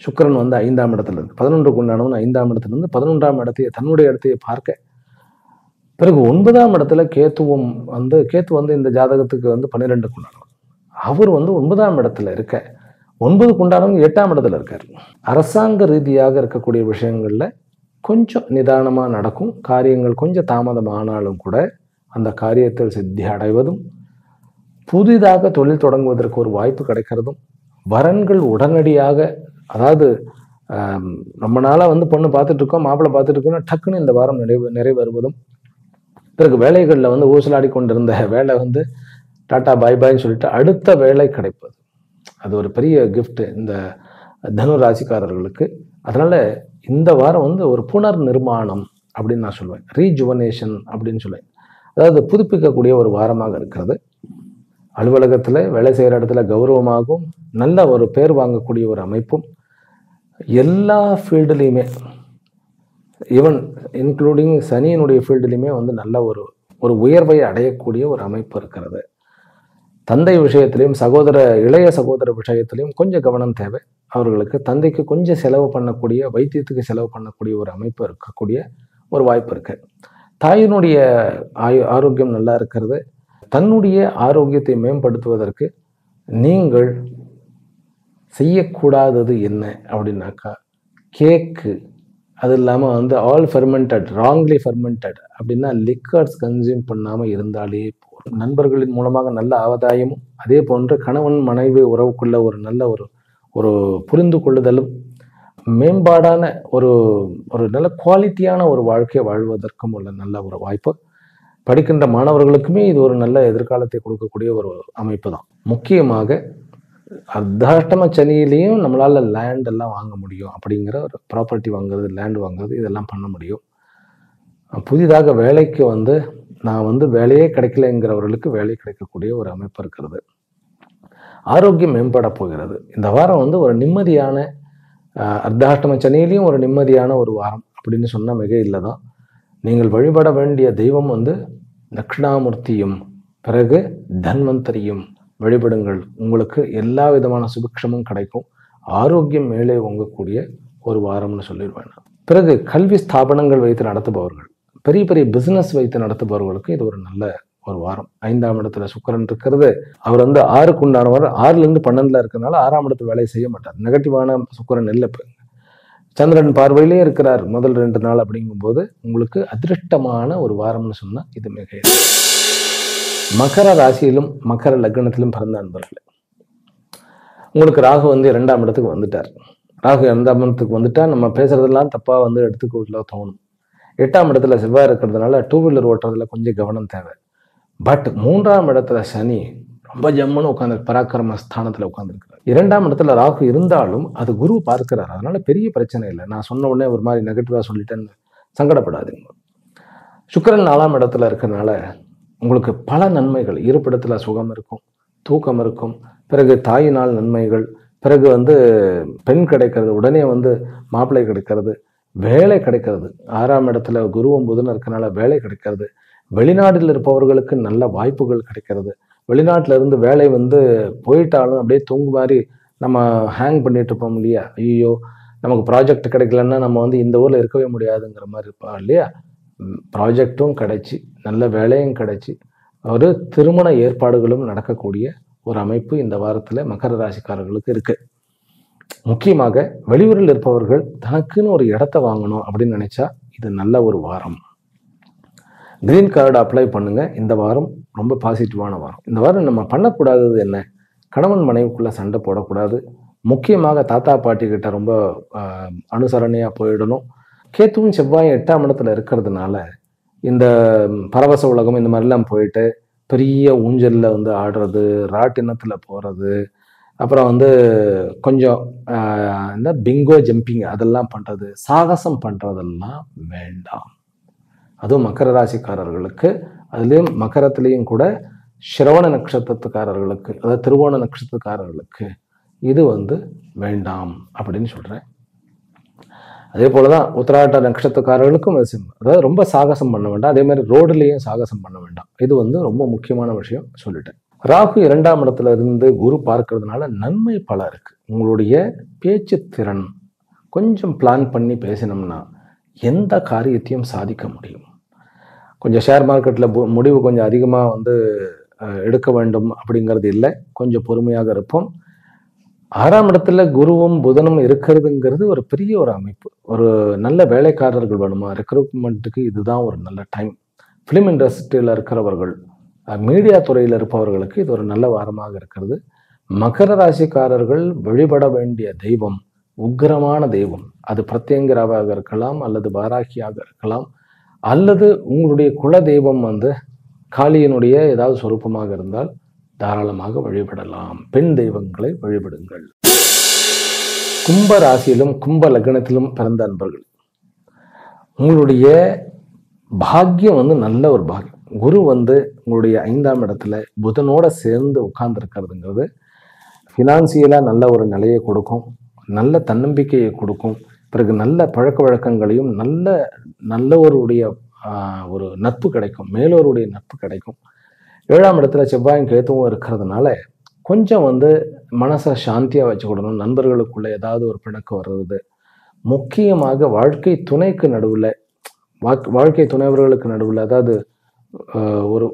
சுக்கிரன் வந்து 5ஆம் இடத்துல இருக்கு. 11க்கு உண்டானவன் 5ஆம் இடத்துல இருந்து 11ஆம் இடத்தையே தன்னுடைய இடத்தையே பார்க்க, பிறகு 9ஆம் இடத்துல கேத்து வந்து இந்த ஜாதகத்துக்கு வந்து 12க்கு உண்டானவன். அவர் வந்து 9ஆம் இடத்துல இருக்க, 9க்கு உண்டானவங்க 8ஆம் இடத்துல இருக்காரு. அரசாங்க ரீதியாக இருக்கக்கூடிய விஷயங்கள்ல கொஞ்சம் நிதானமாக நடக்கும். காரியங்கள் கொஞ்சம் தாமதம் ஆனாலும் கூட அந்த காரியத்தில் சித்தி அடைவதும், புதிதாக தொழில் தொடங்குவதற்கு ஒரு வாய்ப்பு கிடைக்கிறதும், வரன்கள் உடனடியாக, அதாவது ரொம்ப நாளாக வந்து பொண்ணு பார்த்துட்டு இருக்கோம், மாப்பிள்ளை பார்த்துட்டு இருக்கோம், டக்குன்னு இந்த வாரம் நிறைவேறுவதும், பிறகு வேலைகளில் வந்து ஊசலாடி கொண்டிருந்த வேலை வந்து டாட்டா பாய் பாய்ன்னு சொல்லிட்டு அடுத்த வேலை கிடைப்பது, அது ஒரு பெரிய கிஃப்ட் இந்த தனு ராசிக்காரர்களுக்கு. அதனால இந்த வாரம் வந்து ஒரு புனர் நிர்மாணம் அப்படின்னு நான் சொல்லுவேன், ரீஜுவனேஷன் அப்படின்னு சொல்லுவேன். அதாவது புதுப்பிக்கக்கூடிய ஒரு வாரமாக இருக்கிறது. அலுவலகத்தில் வேலை செய்கிற இடத்துல கௌரவமாகவும் நல்ல ஒரு பேர் வாங்கக்கூடிய ஒரு அமைப்பும், எல்லா ஃபீல்டுலேயுமே, ஈவன் இன்க்ளூடிங் சனியினுடைய ஃபீல்டுலையுமே வந்து நல்ல ஒரு உயர்வை அடையக்கூடிய ஒரு அமைப்பு இருக்கிறது. தந்தை விஷயத்திலையும் இளைய சகோதர விஷயத்திலையும் கொஞ்சம் கவனம் தேவை. அவர்களுக்கு தந்தைக்கு கொஞ்சம் செலவு பண்ணக்கூடிய, வைத்தியத்துக்கு செலவு பண்ணக்கூடிய ஒரு அமைப்பு இருக்கக்கூடிய ஒரு வாய்ப்பு இருக்கு. தாயினுடைய ஆரோக்கியம் நல்லா இருக்கிறது. தன்னுடைய ஆரோக்கியத்தை மேம்படுத்துவதற்கு நீங்கள் செய்யக்கூடாதது என்ன அப்படின்னாக்கா, கேக்கு, அது இல்லாமல் வந்து ஆல் ஃபெர்மெண்டட், ராங்லி ஃபெர்மெண்டட் அப்படின்னா லிக்கர்ஸ் கன்சியூம் பண்ணாமல் இருந்தாலே போதும். நண்பர்களின் மூலமாக நல்ல ஆதாயமும், அதே போன்று கணவன் மனைவி உறவுக்குள்ள ஒரு நல்ல ஒரு புரிந்து கொள்ளுதலும், மேம்பாடான ஒரு நல்ல குவாலிட்டியான ஒரு வாழ்க்கையை வாழ்வதற்கும் உள்ள நல்ல ஒரு வாய்ப்பு. படிக்கின்ற மாணவர்களுக்குமே இது ஒரு நல்ல எதிர்காலத்தை கொடுக்கக்கூடிய ஒரு அமைப்பு தான். முக்கியமாக அர்த்தாஷ்டம சனியிலையும் நம்மளால லேண்ட் எல்லாம் வாங்க முடியும். அப்படிங்கிற ஒரு ப்ராப்பர்ட்டி வாங்குறது, லேண்ட் வாங்குறது, இதெல்லாம் பண்ண முடியும். புதிதாக வேலைக்கு வந்து நான் வந்து வேலையே கிடைக்கலைங்கிறவர்களுக்கு வேலை கிடைக்கக்கூடிய ஒரு அமைப்பு இருக்கிறது. ஆரோக்கியம் மேம்பட போகிறது. இந்த வாரம் வந்து ஒரு நிம்மதியான, அர்த்தாஷ்டம சனியிலையும் ஒரு நிம்மதியான ஒரு வாரம் அப்படின்னு சொன்னால் மிக இல்லை தான். நீங்கள் வழிபட வேண்டிய தெய்வம் வந்து தட்சிணாமூர்த்தியும், பிறகு தன்வந்தரியும் வழிபடுங்கள். உங்களுக்கு எல்லா விதமான சுபிக்ஷமும் கிடைக்கும். ஆரோக்கியம் மேலே ஓங்கக்கூடிய ஒரு வாரம்னு சொல்லிடுவேன். பிறகு கல்வி ஸ்தாபனங்கள் வைத்து நடத்துபவர்கள், பெரிய பெரிய பிசினஸ் வைத்து நடத்துபவர்களுக்கு இது ஒரு நல்ல ஒரு வாரம். 5ஆம் இடத்துல சுக்கிரன் இருக்கிறது. அவர் வந்து 6க்கு உண்டானவர், 6லேருந்து 12ல இருக்கிறதுனால 6ஆம் இடத்துல வேலை செய்ய மாட்டார். நெகட்டிவான சுக்கிரன் இல்லை. சந்திரன் பார்வையிலே இருக்கிறார் முதல் 2 நாள். அப்படிங்கும்போது உங்களுக்கு அதிருஷ்டமான ஒரு வாரம்னு சொன்னா இது மிக. மகர ராசியிலும் மகர லக்னத்திலும் பிறந்த நண்பர்களே, உங்களுக்கு ராகு வந்து 2ஆம் இடத்துக்கு வந்துட்டார். ராகு 2ஆம் இடத்துக்கு வந்துட்டா நம்ம பேசுறதெல்லாம் தப்பா வந்து எடுத்துக்கொள்ள தோணும். 8ஆம் இடத்துல செவ்வாய் இருக்கிறதுனால 2 வீலர் ஓட்டுறதுல கொஞ்சம் கவனம் தேவை. பட் 3ஆம் இடத்துல சனி ரொம்ப ஜம்முன்னு உட்காந்து பராக்கிரம ஸ்தானத்துல உட்காந்துருக்கிறார். 2ஆம் இடத்துல ராகு இருந்தாலும் அது குரு பார்க்கிறார். அதனால பெரிய பிரச்சனை இல்லை. நான் சொன்ன உடனே ஒரு மாதிரி நெகட்டிவா சொல்லிட்டேன்னு சங்கடப்படாதுங்க. சுக்கிரன் 4ஆம் இடத்துல இருக்கிறதுனால உங்களுக்கு பல நன்மைகள், இருப்பிடத்துல சுகம் இருக்கும், தூக்கம் இருக்கும், பிறகு தாயினால் நன்மைகள், பிறகு வந்து பெண் கிடைக்கிறது, உடனே வந்து மாப்பிள்ளை கிடைக்கிறது, வேலை கிடைக்கிறது. 6ஆம் இடத்துல குருவும் புதனும் இருக்கனால வேலை கிடைக்கிறது. வெளிநாட்டில் இருப்பவர்களுக்கு நல்ல வாய்ப்புகள் கிடைக்கிறது. வெளிநாட்டில இருந்து வேலை வந்து போயிட்டாலும் அப்படியே தூங்கு மாதிரி நம்ம ஹேங் பண்ணிட்டு இருப்போம் இல்லையா, ஐயோ நமக்கு ப்ராஜெக்ட் கிடைக்கலன்னா நம்ம வந்து இந்த ஊர்ல இருக்கவே முடியாதுங்கிற மாதிரி இருப்போம் இல்லையா. ப்ராஜெக்டும் கிடைச்சி, நல்ல வேலையும் கிடைச்சி, ஒரு திருமண ஏற்பாடுகளும் நடக்கக்கூடிய ஒரு அமைப்பு இந்த வாரத்துல மகர ராசிக்காரர்களுக்கு இருக்கு. முக்கியமாக வெளியூரில் இருப்பவர்கள் தனக்குன்னு ஒரு இடத்த வாங்கணும் அப்படின்னு நினைச்சா இது நல்ல ஒரு வாரம். கிரீன் கார்டு அப்ளை பண்ணுங்க. இந்த வாரம் ரொம்ப பாசிட்டிவான வாரம். இந்த வாரம் நம்ம பண்ணக்கூடாதது என்ன? கணவன் மனைவிக்குள்ள சண்டை போடக்கூடாது. முக்கியமாக தாத்தா பாட்டி கிட்ட ரொம்ப அனுசரணையா போயிடணும். கேத்துவும் செவ்வாயும் 8ஆம் இடத்துல இருக்கிறதுனால இந்த பரவச உலகம் இந்த மாதிரிலாம் போயிட்டு பெரிய ஊஞ்சல்ல வந்து ஆடுறது, ராட்டினத்துல போறது, அப்புறம் வந்து கொஞ்சம் இந்த பிங்கோ ஜம்பிங் அதெல்லாம் பண்றது, சாகசம் பண்றதெல்லாம் வேண்டாம். அதுவும் மகர ராசிக்காரர்களுக்கு, அதுலேயும் மகரத்திலையும் கூட சிரவண நட்சத்திரத்துக்காரர்களுக்கு, அதாவது திருவோண நட்சத்திரக்காரர்களுக்கு இது வந்து வேண்டாம் அப்படின்னு சொல்றேன். அதே போலதான் உத்திராட்ட நட்சத்திரக்காரர்களுக்கும் அதாவது ரொம்ப சாகசம் பண்ண வேண்டாம். அதே மாதிரி ரோடுலேயும் சாகசம் பண்ண வேண்டாம். இது வந்து ரொம்ப முக்கியமான விஷயம் சொல்லிட்டேன். ராகு 2ஆம் இடத்துல இருந்து குரு பார்க்கறதுனால நன்மை பல இருக்கு. உங்களுடைய பேச்சு திறன் கொஞ்சம் பிளான் பண்ணி பேசினோம்னா எந்த காரியத்தையும் சாதிக்க முடியும். கொஞ்சம் ஷேர் மார்க்கெட்டில் முடிவு கொஞ்சம் அதிகமாக வந்து எடுக்க வேண்டும் அப்படிங்கிறது இல்லை, கொஞ்சம் பொறுமையாக இருப்போம். 6ஆம் இடத்துல குருவும் புதனும் இருக்கிறதுங்கிறது ஒரு பெரிய ஒரு அமைப்பு. ஒரு நல்ல வேலைக்காரர்கள் வேணுமா, ரெக்ரூட்மெண்ட்டுக்கு இதுதான் ஒரு நல்ல டைம். ஃபிலிம் இண்டஸ்ட்ரியில் இருக்கிறவர்கள், மீடியா துறையில் இருப்பவர்களுக்கு இது ஒரு நல்ல வாரமாக இருக்கிறது. மகர ராசிக்காரர்கள் வழிபட வேண்டிய தெய்வம் உக்கிரமான தெய்வம். அது பிரத்யங்கராவாக இருக்கலாம், அல்லது வாராகியாக இருக்கலாம், அல்லது உங்களுடைய குல தெய்வம் காளியினுடைய ஏதாவது சொரூபமாக இருந்தால் தாராளமாக வழிபடலாம். பெண் தெய்வங்களை வழிபடுங்கள். கும்ப ராசியிலும் கும்ப லக்னத்திலும் பிறந்த அன்பர்கள், உங்களுடைய பாக்கியம் நல்ல ஒரு பாக்கியம். குரு உங்களுடைய 5ஆம் இடத்துல புதனோட சேர்ந்து உட்கார்ந்து இருக்கிறதுங்கிறது ஃபினான்சியலா நல்ல ஒரு நிலையை கொடுக்கும், நல்ல தன்னம்பிக்கையை கொடுக்கும். பிறகு நல்ல பழக்க வழக்கங்களையும் நல்லவருடைய ஒரு நட்பு கிடைக்கும், மேலோருடைய நட்பு கிடைக்கும். 7ஆம் இடத்துல செவ்வாயும் கேத்துவும் இருக்கிறதுனால கொஞ்சம் மனசை சாந்தியாக வச்சுக்கிடணும். நண்பர்களுக்குள்ள ஏதாவது ஒரு பிணக்கு வர்றது, முக்கியமாக வாழ்க்கை துணைக்கு நடுவில், வாழ்க்கை துணைவர்களுக்கு நடுவில் அதாவது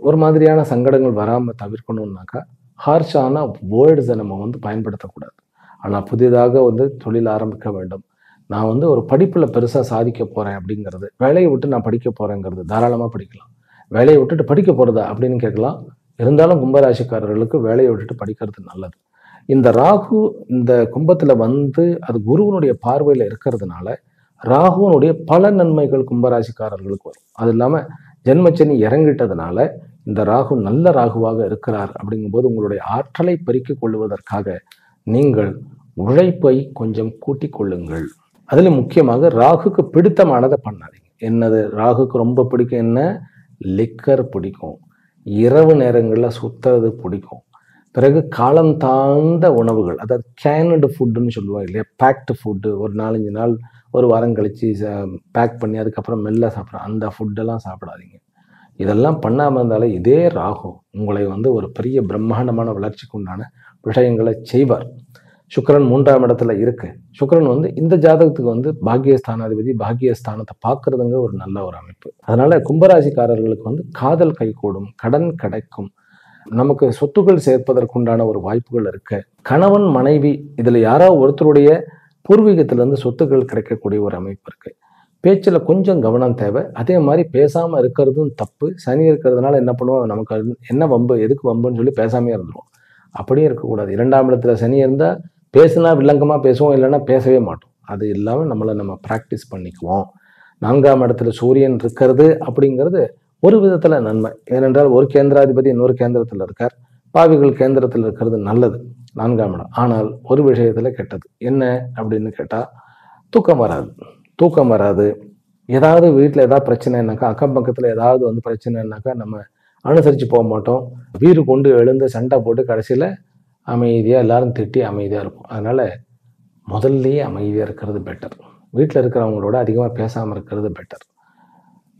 ஒரு மாதிரியான சங்கடங்கள் வராமல் தவிர்க்கணும்னாக்கா ஹார்ஷான வேர்ட்ஸை நம்ம பயன்படுத்தக்கூடாது. ஆனால் புதிதாக தொழில் ஆரம்பிக்க வேண்டும், நான் ஒரு படிப்பில் பெருசாக சாதிக்க போகிறேன் அப்படிங்கிறது, வேலையை விட்டு நான் படிக்க போகிறேங்கிறது தாராளமாக படிக்கலாம். வேலையை விட்டுட்டு படிக்க போகிறதா அப்படின்னு கேட்கலாம். இருந்தாலும் கும்பராசிக்காரர்களுக்கு வேலையை விட்டுட்டு படிக்கிறது நல்லது. இந்த ராகு இந்த கும்பத்தில் அது குருவனுடைய பார்வையில் இருக்கிறதுனால ராகுவனுடைய பல நன்மைகள் கும்பராசிக்காரர்களுக்கு வரும். அது இல்லாமல் ஜென்மச்சனி இறங்கிட்டதுனால இந்த ராகு நல்ல ராகுவாக இருக்கிறார். அப்படிங்கும்போது உங்களுடைய ஆற்றலை பெருக்கிக் கொள்வதற்காக நீங்கள் உழைப்பை கொஞ்சம் கூட்டிக் கொள்ளுங்கள். அதுல முக்கியமாக ராகுக்கு பிடித்தமானதை பண்ணாதீங்க. என்னது ராகுக்கு ரொம்ப பிடிக்கும்? என்ன? லிக்கர் பிடிக்கும், இரவு நேரங்களில் சுத்துறது பிடிக்கும், பிறகு காலம் தாழ்ந்த உணவுகள், அதாவது கேனடு ஃபுட்டுன்னு சொல்லுவாங்க இல்லையா, பேக்டு ஃபுட்டு, ஒரு 4-5 நாள் ஒரு வாரம் கழிச்சு பேக் பண்ணி அதுக்கப்புறம் மெல்ல சாப்பிட்றோம், அந்த ஃபுட்டெல்லாம் சாப்பிடாதீங்க. இதெல்லாம் பண்ணாமல் இருந்தாலே இதே ராகு உங்களை ஒரு பெரிய பிரம்மாண்டமான வளர்ச்சிக்கு உண்டான விஷயங்களை செய்வார். சுக்கிரன் 3ஆம் இடத்துல இருக்கு. சுக்கிரன் இந்த ஜாதகத்துக்கு பாக்கியஸ்தானாதிபதி, பாக்கியஸ்தானத்தை பார்க்கறதுங்க ஒரு நல்ல ஒரு அமைப்பு. அதனால கும்பராசிக்காரர்களுக்கு காதல் கைகூடும், கடன் கிடைக்கும், நமக்கு சொத்துக்கள் சேர்ப்பதற்குண்டான ஒரு வாய்ப்புகள் இருக்கு. கணவன் மனைவி இதுல யாராவது ஒருத்தருடைய பூர்வீகத்திலிருந்து சொத்துக்கள் கிடைக்கக்கூடிய ஒரு அமைப்பு இருக்கு. பேச்சில் கொஞ்சம் கவனம் தேவை. அதே மாதிரி பேசாமல் இருக்கிறதும் தப்பு. சனி இருக்கிறதுனால என்ன பண்ணுவோம், நமக்கு என்ன வம்பு, எதுக்கு வம்புன்னு சொல்லி பேசாமே இருந்துருவோம். அப்படியே இருக்கக்கூடாது. 2ஆம் இடத்துல சனி இருந்தால் பேசுனா வில்லங்கமாக பேசுவோம், இல்லைன்னா பேசவே மாட்டோம். அது இல்லாமல் நம்ம ப்ராக்டிஸ் பண்ணிக்குவோம். 4ஆம் இடத்துல சூரியன் இருக்கிறது அப்படிங்கிறது ஒரு விதத்தில் நன்மை. ஏனென்றால் ஒரு கேந்திராதிபதி இன்னொரு கேந்திரத்தில் இருக்கார். பாவிகள் கேந்திரத்தில் இருக்கிறது நல்லது 4ஆம் இடம். ஆனால் ஒரு விஷயத்தில் கெட்டது. என்ன அப்படின்னு கேட்டால் தூக்கம் வராது. ஏதாவது வீட்டில் ஏதாவது பிரச்சனைனாக்கா, அக்கம் பக்கத்தில் ஏதாவது பிரச்சனைனாக்கா நம்ம அனுசரித்து போக மாட்டோம். வீடு கொண்டு எழுந்து சண்டை போட்டு கடைசியில் அமைதியாக எல்லாரும் திட்டி அமைதியாக இருக்கும். அதனால் முதல்லையே அமைதியாக இருக்கிறது பெட்டர். வீட்டில் இருக்கிறவங்களோட அதிகமாக பேசாமல் இருக்கிறது பெட்டர்.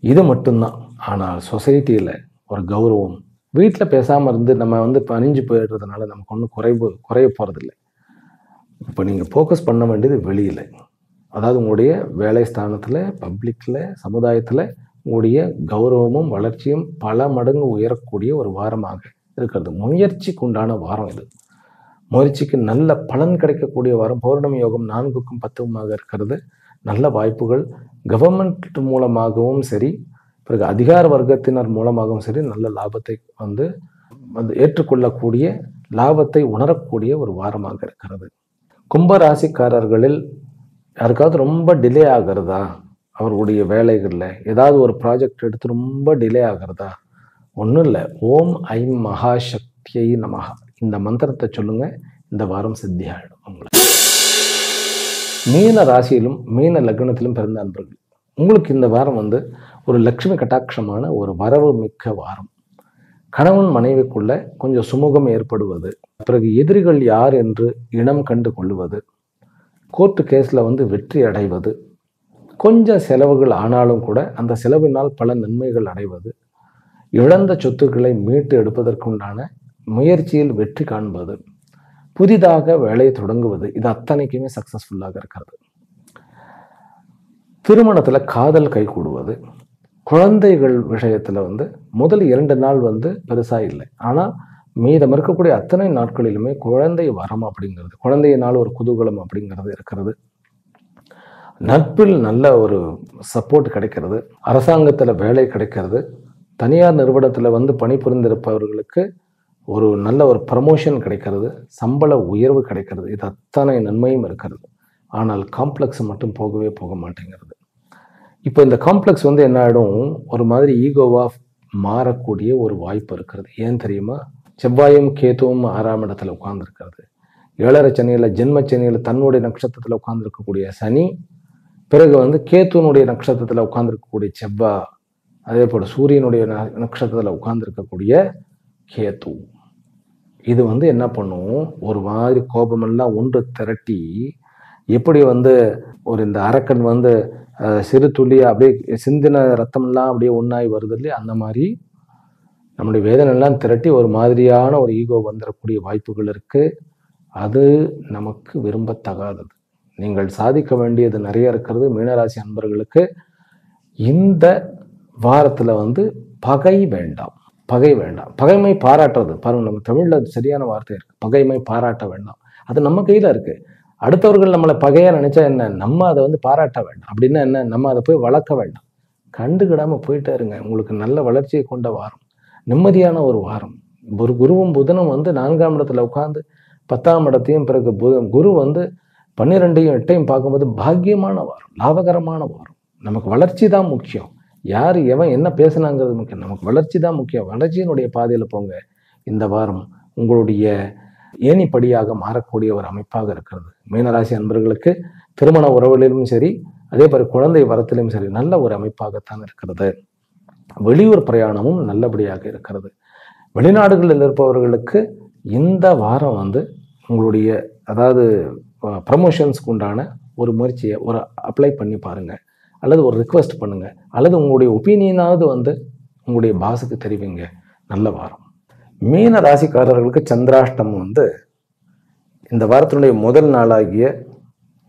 இது மட்டும்தான். ஆனால் சொசைட்டியில் ஒரு கௌரவம், வீட்டில் பேசாமல் இருந்து நம்ம பணிஞ்சு போயிடுறதுனால நமக்கு ஒன்றும் குறைய போகிறதில்லை. இப்போ நீங்கள் ஃபோக்கஸ் பண்ண வேண்டியது வெளியில், அதாவது உங்களுடைய வேலை ஸ்தானத்தில், பப்ளிக்கில், சமுதாயத்தில் உங்களுடைய கௌரவமும் வளர்ச்சியும் பல மடங்கு உயரக்கூடிய ஒரு வாரமாக இருக்கிறது. முயற்சிக்கு உண்டான வாரம் இது. முயற்சிக்கு நல்ல பலன் கிடைக்கக்கூடிய வாரம். பௌர்ணமி யோகம் 4க்கும் 10மாக இருக்கிறது. நல்ல வாய்ப்புகள் கவர்மெண்ட் மூலமாகவும் சரி, பிறகு அதிகார வர்க்கத்தினர் மூலமாகவும் சரி, நல்ல லாபத்தை ஏற்றுக்கொள்ளக்கூடிய, லாபத்தை உணரக்கூடிய ஒரு வாரமாக இருக்கிறது. கும்பராசிக்காரர்களில் யாருக்காவது ரொம்ப டிலே ஆகிறதா, அவர்களுடைய வேலைகளில் ஏதாவது ஒரு ப்ராஜெக்ட் எடுத்து ரொம்ப டிலே ஆகிறதா? ஒன்றும் இல்லை. ஓம் ஐம் மகாசக்தியை நமஹ இந்த மந்திரத்தை சொல்லுங்க, இந்த வாரம் சித்தி ஆகிடும் உங்களுக்கு. மீன ராசியிலும் மீன லக்னத்திலும் பிறந்த அன்பர்கள், உங்களுக்கு இந்த வாரம் ஒரு லட்சுமி கட்டாட்சமான ஒரு வரவு மிக்க வாரம். கணவன் மனைவிக்குள்ள கொஞ்சம் சுமூகம் ஏற்படுவது, பிறகு எதிரிகள் யார் என்று இனம் கண்டு கொள்ளுவது, கோர்ட்டு கேஸில் வெற்றி அடைவது, கொஞ்சம் செலவுகள் ஆனாலும் கூட அந்த செலவினால் பல நன்மைகள் அடைவது, இழந்த சொத்துக்களை மீட்டு எடுப்பதற்குண்டான முயற்சியில் வெற்றி காண்பது, புதிதாக வேலையை தொடங்குவது, இது அத்தனைக்குமே சக்சஸ்ஃபுல்லாக இருக்கிறது. திருமணத்தில் காதல் கை கூடுவது, குழந்தைகள் விஷயத்தில் முதல் 2 நாள் பெருசாக இல்லை, ஆனால் மீதம் இருக்கக்கூடிய அத்தனை நாட்களிலுமே குழந்தை வரம் அப்படிங்கிறது, குழந்தையினால் ஒரு குதூகலம் அப்படிங்கிறது இருக்கிறது. நட்பில் நல்ல ஒரு சப்போர்ட் கிடைக்கிறது, அரசாங்கத்தில் வேலை கிடைக்கிறது, தனியார் நிறுவனத்தில் வந்து பணிபுரிந்திருப்பவர்களுக்கு ஒரு நல்ல ஒரு ப்ரமோஷன் கிடைக்கிறது, சம்பள உயர்வு கிடைக்கிறது. இது அத்தனை நன்மையும் இருக்கிறது. ஆனால் காம்ப்ளெக்ஸ் மட்டும் போகவே போக மாட்டேங்கிறது. இப்போ இந்த காம்ப்ளெக்ஸ் வந்து என்ன ஆகிடும், ஒரு மாதிரி ஈகோவாக மாறக்கூடிய ஒரு வாய்ப்பு இருக்கிறது. ஏன் தெரியுமா? செவ்வாயும் கேதுவும் 6ஆம் இடத்துல உட்கார்ந்துருக்கிறது. 7.5 சனியில் ஜென்ம சனியில் தன்னுடைய நட்சத்திரத்தில் உட்கார்ந்துருக்கக்கூடிய சனி, பிறகு வந்து கேத்துவனுடைய நட்சத்திரத்தில் உட்கார்ந்துருக்கக்கூடிய செவ்வாய், அதே போல் சூரியனுடைய நட்சத்திரத்தில் உட்கார்ந்துருக்கக்கூடிய கேத்து. இது வந்து என்ன பண்ணும், ஒரு மாதிரி கோபமெல்லாம் ஒன்று திரட்டி, எப்படி வந்து ஒரு இந்த அரக்கன் வந்து சிறு துளி அப்படியே சிந்தின ரத்தமெல்லாம் அப்படியே ஒன்றாகி வருது இல்லையா, அந்த மாதிரி நம்முடைய வேதனைலாம் திரட்டி ஒரு மாதிரியான ஒரு ஈகோ வந்துடக்கூடிய வாய்ப்புகள் இருக்குது. அது நமக்கு விரும்பத்தகாதது. நீங்கள் சாதிக்க வேண்டியது நிறைய இருக்கிறது. மீனராசி அன்பர்களுக்கு இந்த வாரத்தில் வந்து பகை வேண்டாம். பகை வேண்டாம். பகைமை பாராட்டுறது பாருங்க, நம்ம தமிழில் சரியான வார்த்தை இருக்குது. பகைமை பாராட்ட வேண்டாம். அது நம்ம கையில் இருக்குது. அடுத்தவர்கள் நம்மளை பகையாக நினைச்சா என்ன, நம்ம அதை வந்து பாராட்ட வேண்டாம். அப்படின்னா என்ன, நம்ம அதை போய் வளர்க்க வேண்டாம். கண்டுக்கிடாமல் போயிட்டே இருங்க. உங்களுக்கு நல்ல வளர்ச்சியை கொண்ட வாரம், நிம்மதியான ஒரு வாரம். ஒரு குருவும் புதனும் வந்து 4ஆம் இடத்துல உட்காந்து 10ஆம் இடத்தையும், பிறகு குரு வந்து 12ஐயும் 8ஐயும் பார்க்கும்போது பாக்கியமான வாரம், லாபகரமான வாரம். நமக்கு வளர்ச்சி தான் முக்கியம். யார் எவன் என்ன பேசுனாங்கிறது முக்கியம், நமக்கு வளர்ச்சி தான் முக்கியம். வளர்ச்சியினுடைய பாதையில் போங்க. இந்த வாரம் உங்களுடைய ஏணிப்படியாக மாறக்கூடிய ஒரு அமைப்பாக இருக்கிறது. மீனராசி அன்பர்களுக்கு திருமண உறவுகளிலும் சரி, அதே போல குழந்தை வரத்திலும் சரி, நல்ல ஒரு அமைப்பாகத்தான் இருக்கிறது. வெளியூர் பிரயாணமும் நல்லபடியாக இருக்கிறது. வெளிநாடுகளில் இருப்பவர்களுக்கு இந்த வாரம் வந்து உங்களுடைய அதாவது ப்ரமோஷன்ஸ்க்கு உண்டான ஒரு முயற்சியை ஒரு அப்ளை பண்ணி பாருங்கள், அல்லது ஒரு ரிக்வெஸ்ட் பண்ணுங்கள், அல்லது உங்களுடைய ஒப்பீனியனாவது வந்து உங்களுடைய பாஸுக்கு தெரிவிங்க. நல்ல வாரம். மீன ராசிக்காரர்களுக்கு சந்திராஷ்டமம் வந்து இந்த வாரத்தினுடைய முதல் நாளாகிய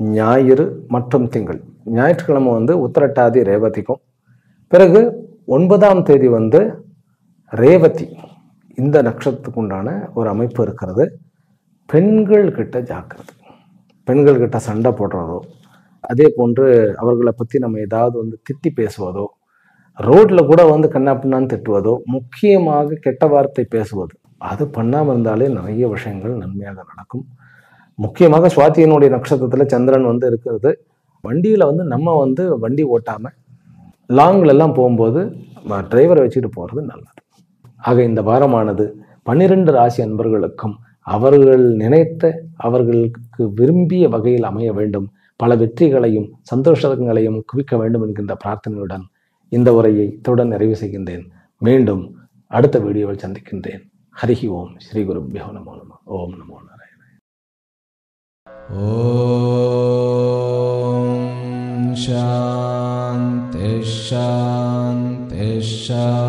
ஞாயிறு மற்றும் திங்கள். ஞாயிற்றுக்கிழமை வந்து உத்திரட்டாதி ரேவதிக்கும், பிறகு 9ஆம் தேதி வந்து ரேவதி, இந்த நட்சத்திரத்துக்கு உண்டான ஒரு அமைப்பு இருக்கிறது. பெண்கள் கிட்ட ஜாக்கிரதை. பெண்கள் கிட்ட சண்டை போடுறதோ, அதே போன்று அவர்களை பற்றி நம்ம ஏதாவது வந்து திட்டி பேசுவதோ, ரோட்டில் கூட வந்து கண்ணாப்பின்னான்னு திட்டுவதோ, முக்கியமாக கெட்ட வார்த்தை பேசுவது, அது பண்ணாமல் இருந்தாலே நிறைய விஷயங்கள் நன்மையாக நடக்கும். முக்கியமாக சுவாதியினுடைய நட்சத்திரத்தில் சந்திரன் வந்து இருக்கிறது. வண்டியில் வந்து நம்ம வந்து வண்டி ஓட்டாமல் லாங்லெல்லாம் போகும்போது டிரைவரை வச்சுட்டு போகிறது நல்லது. ஆக இந்த வாரமானது 12 ராசி அன்பர்களுக்கும் அவர்கள் நினைத்த, அவர்களுக்கு விரும்பிய வகையில் அமைய வேண்டும். பல வெற்றிகளையும் சந்தோஷங்களையும் குவிக்க வேண்டும் என்கின்ற பிரார்த்தனையுடன் இந்த உரையை இத்துடன் நிறைவு செய்கின்றேன். மீண்டும் அடுத்த வீடியோவில் சந்திக்கின்றேன். ஹரிஹி ஓம். ஸ்ரீ குருப்யோ நமோ நம. ஓம் நமோ நாராயண. ஓம் சாந்தி சாந்தி சாந்தி.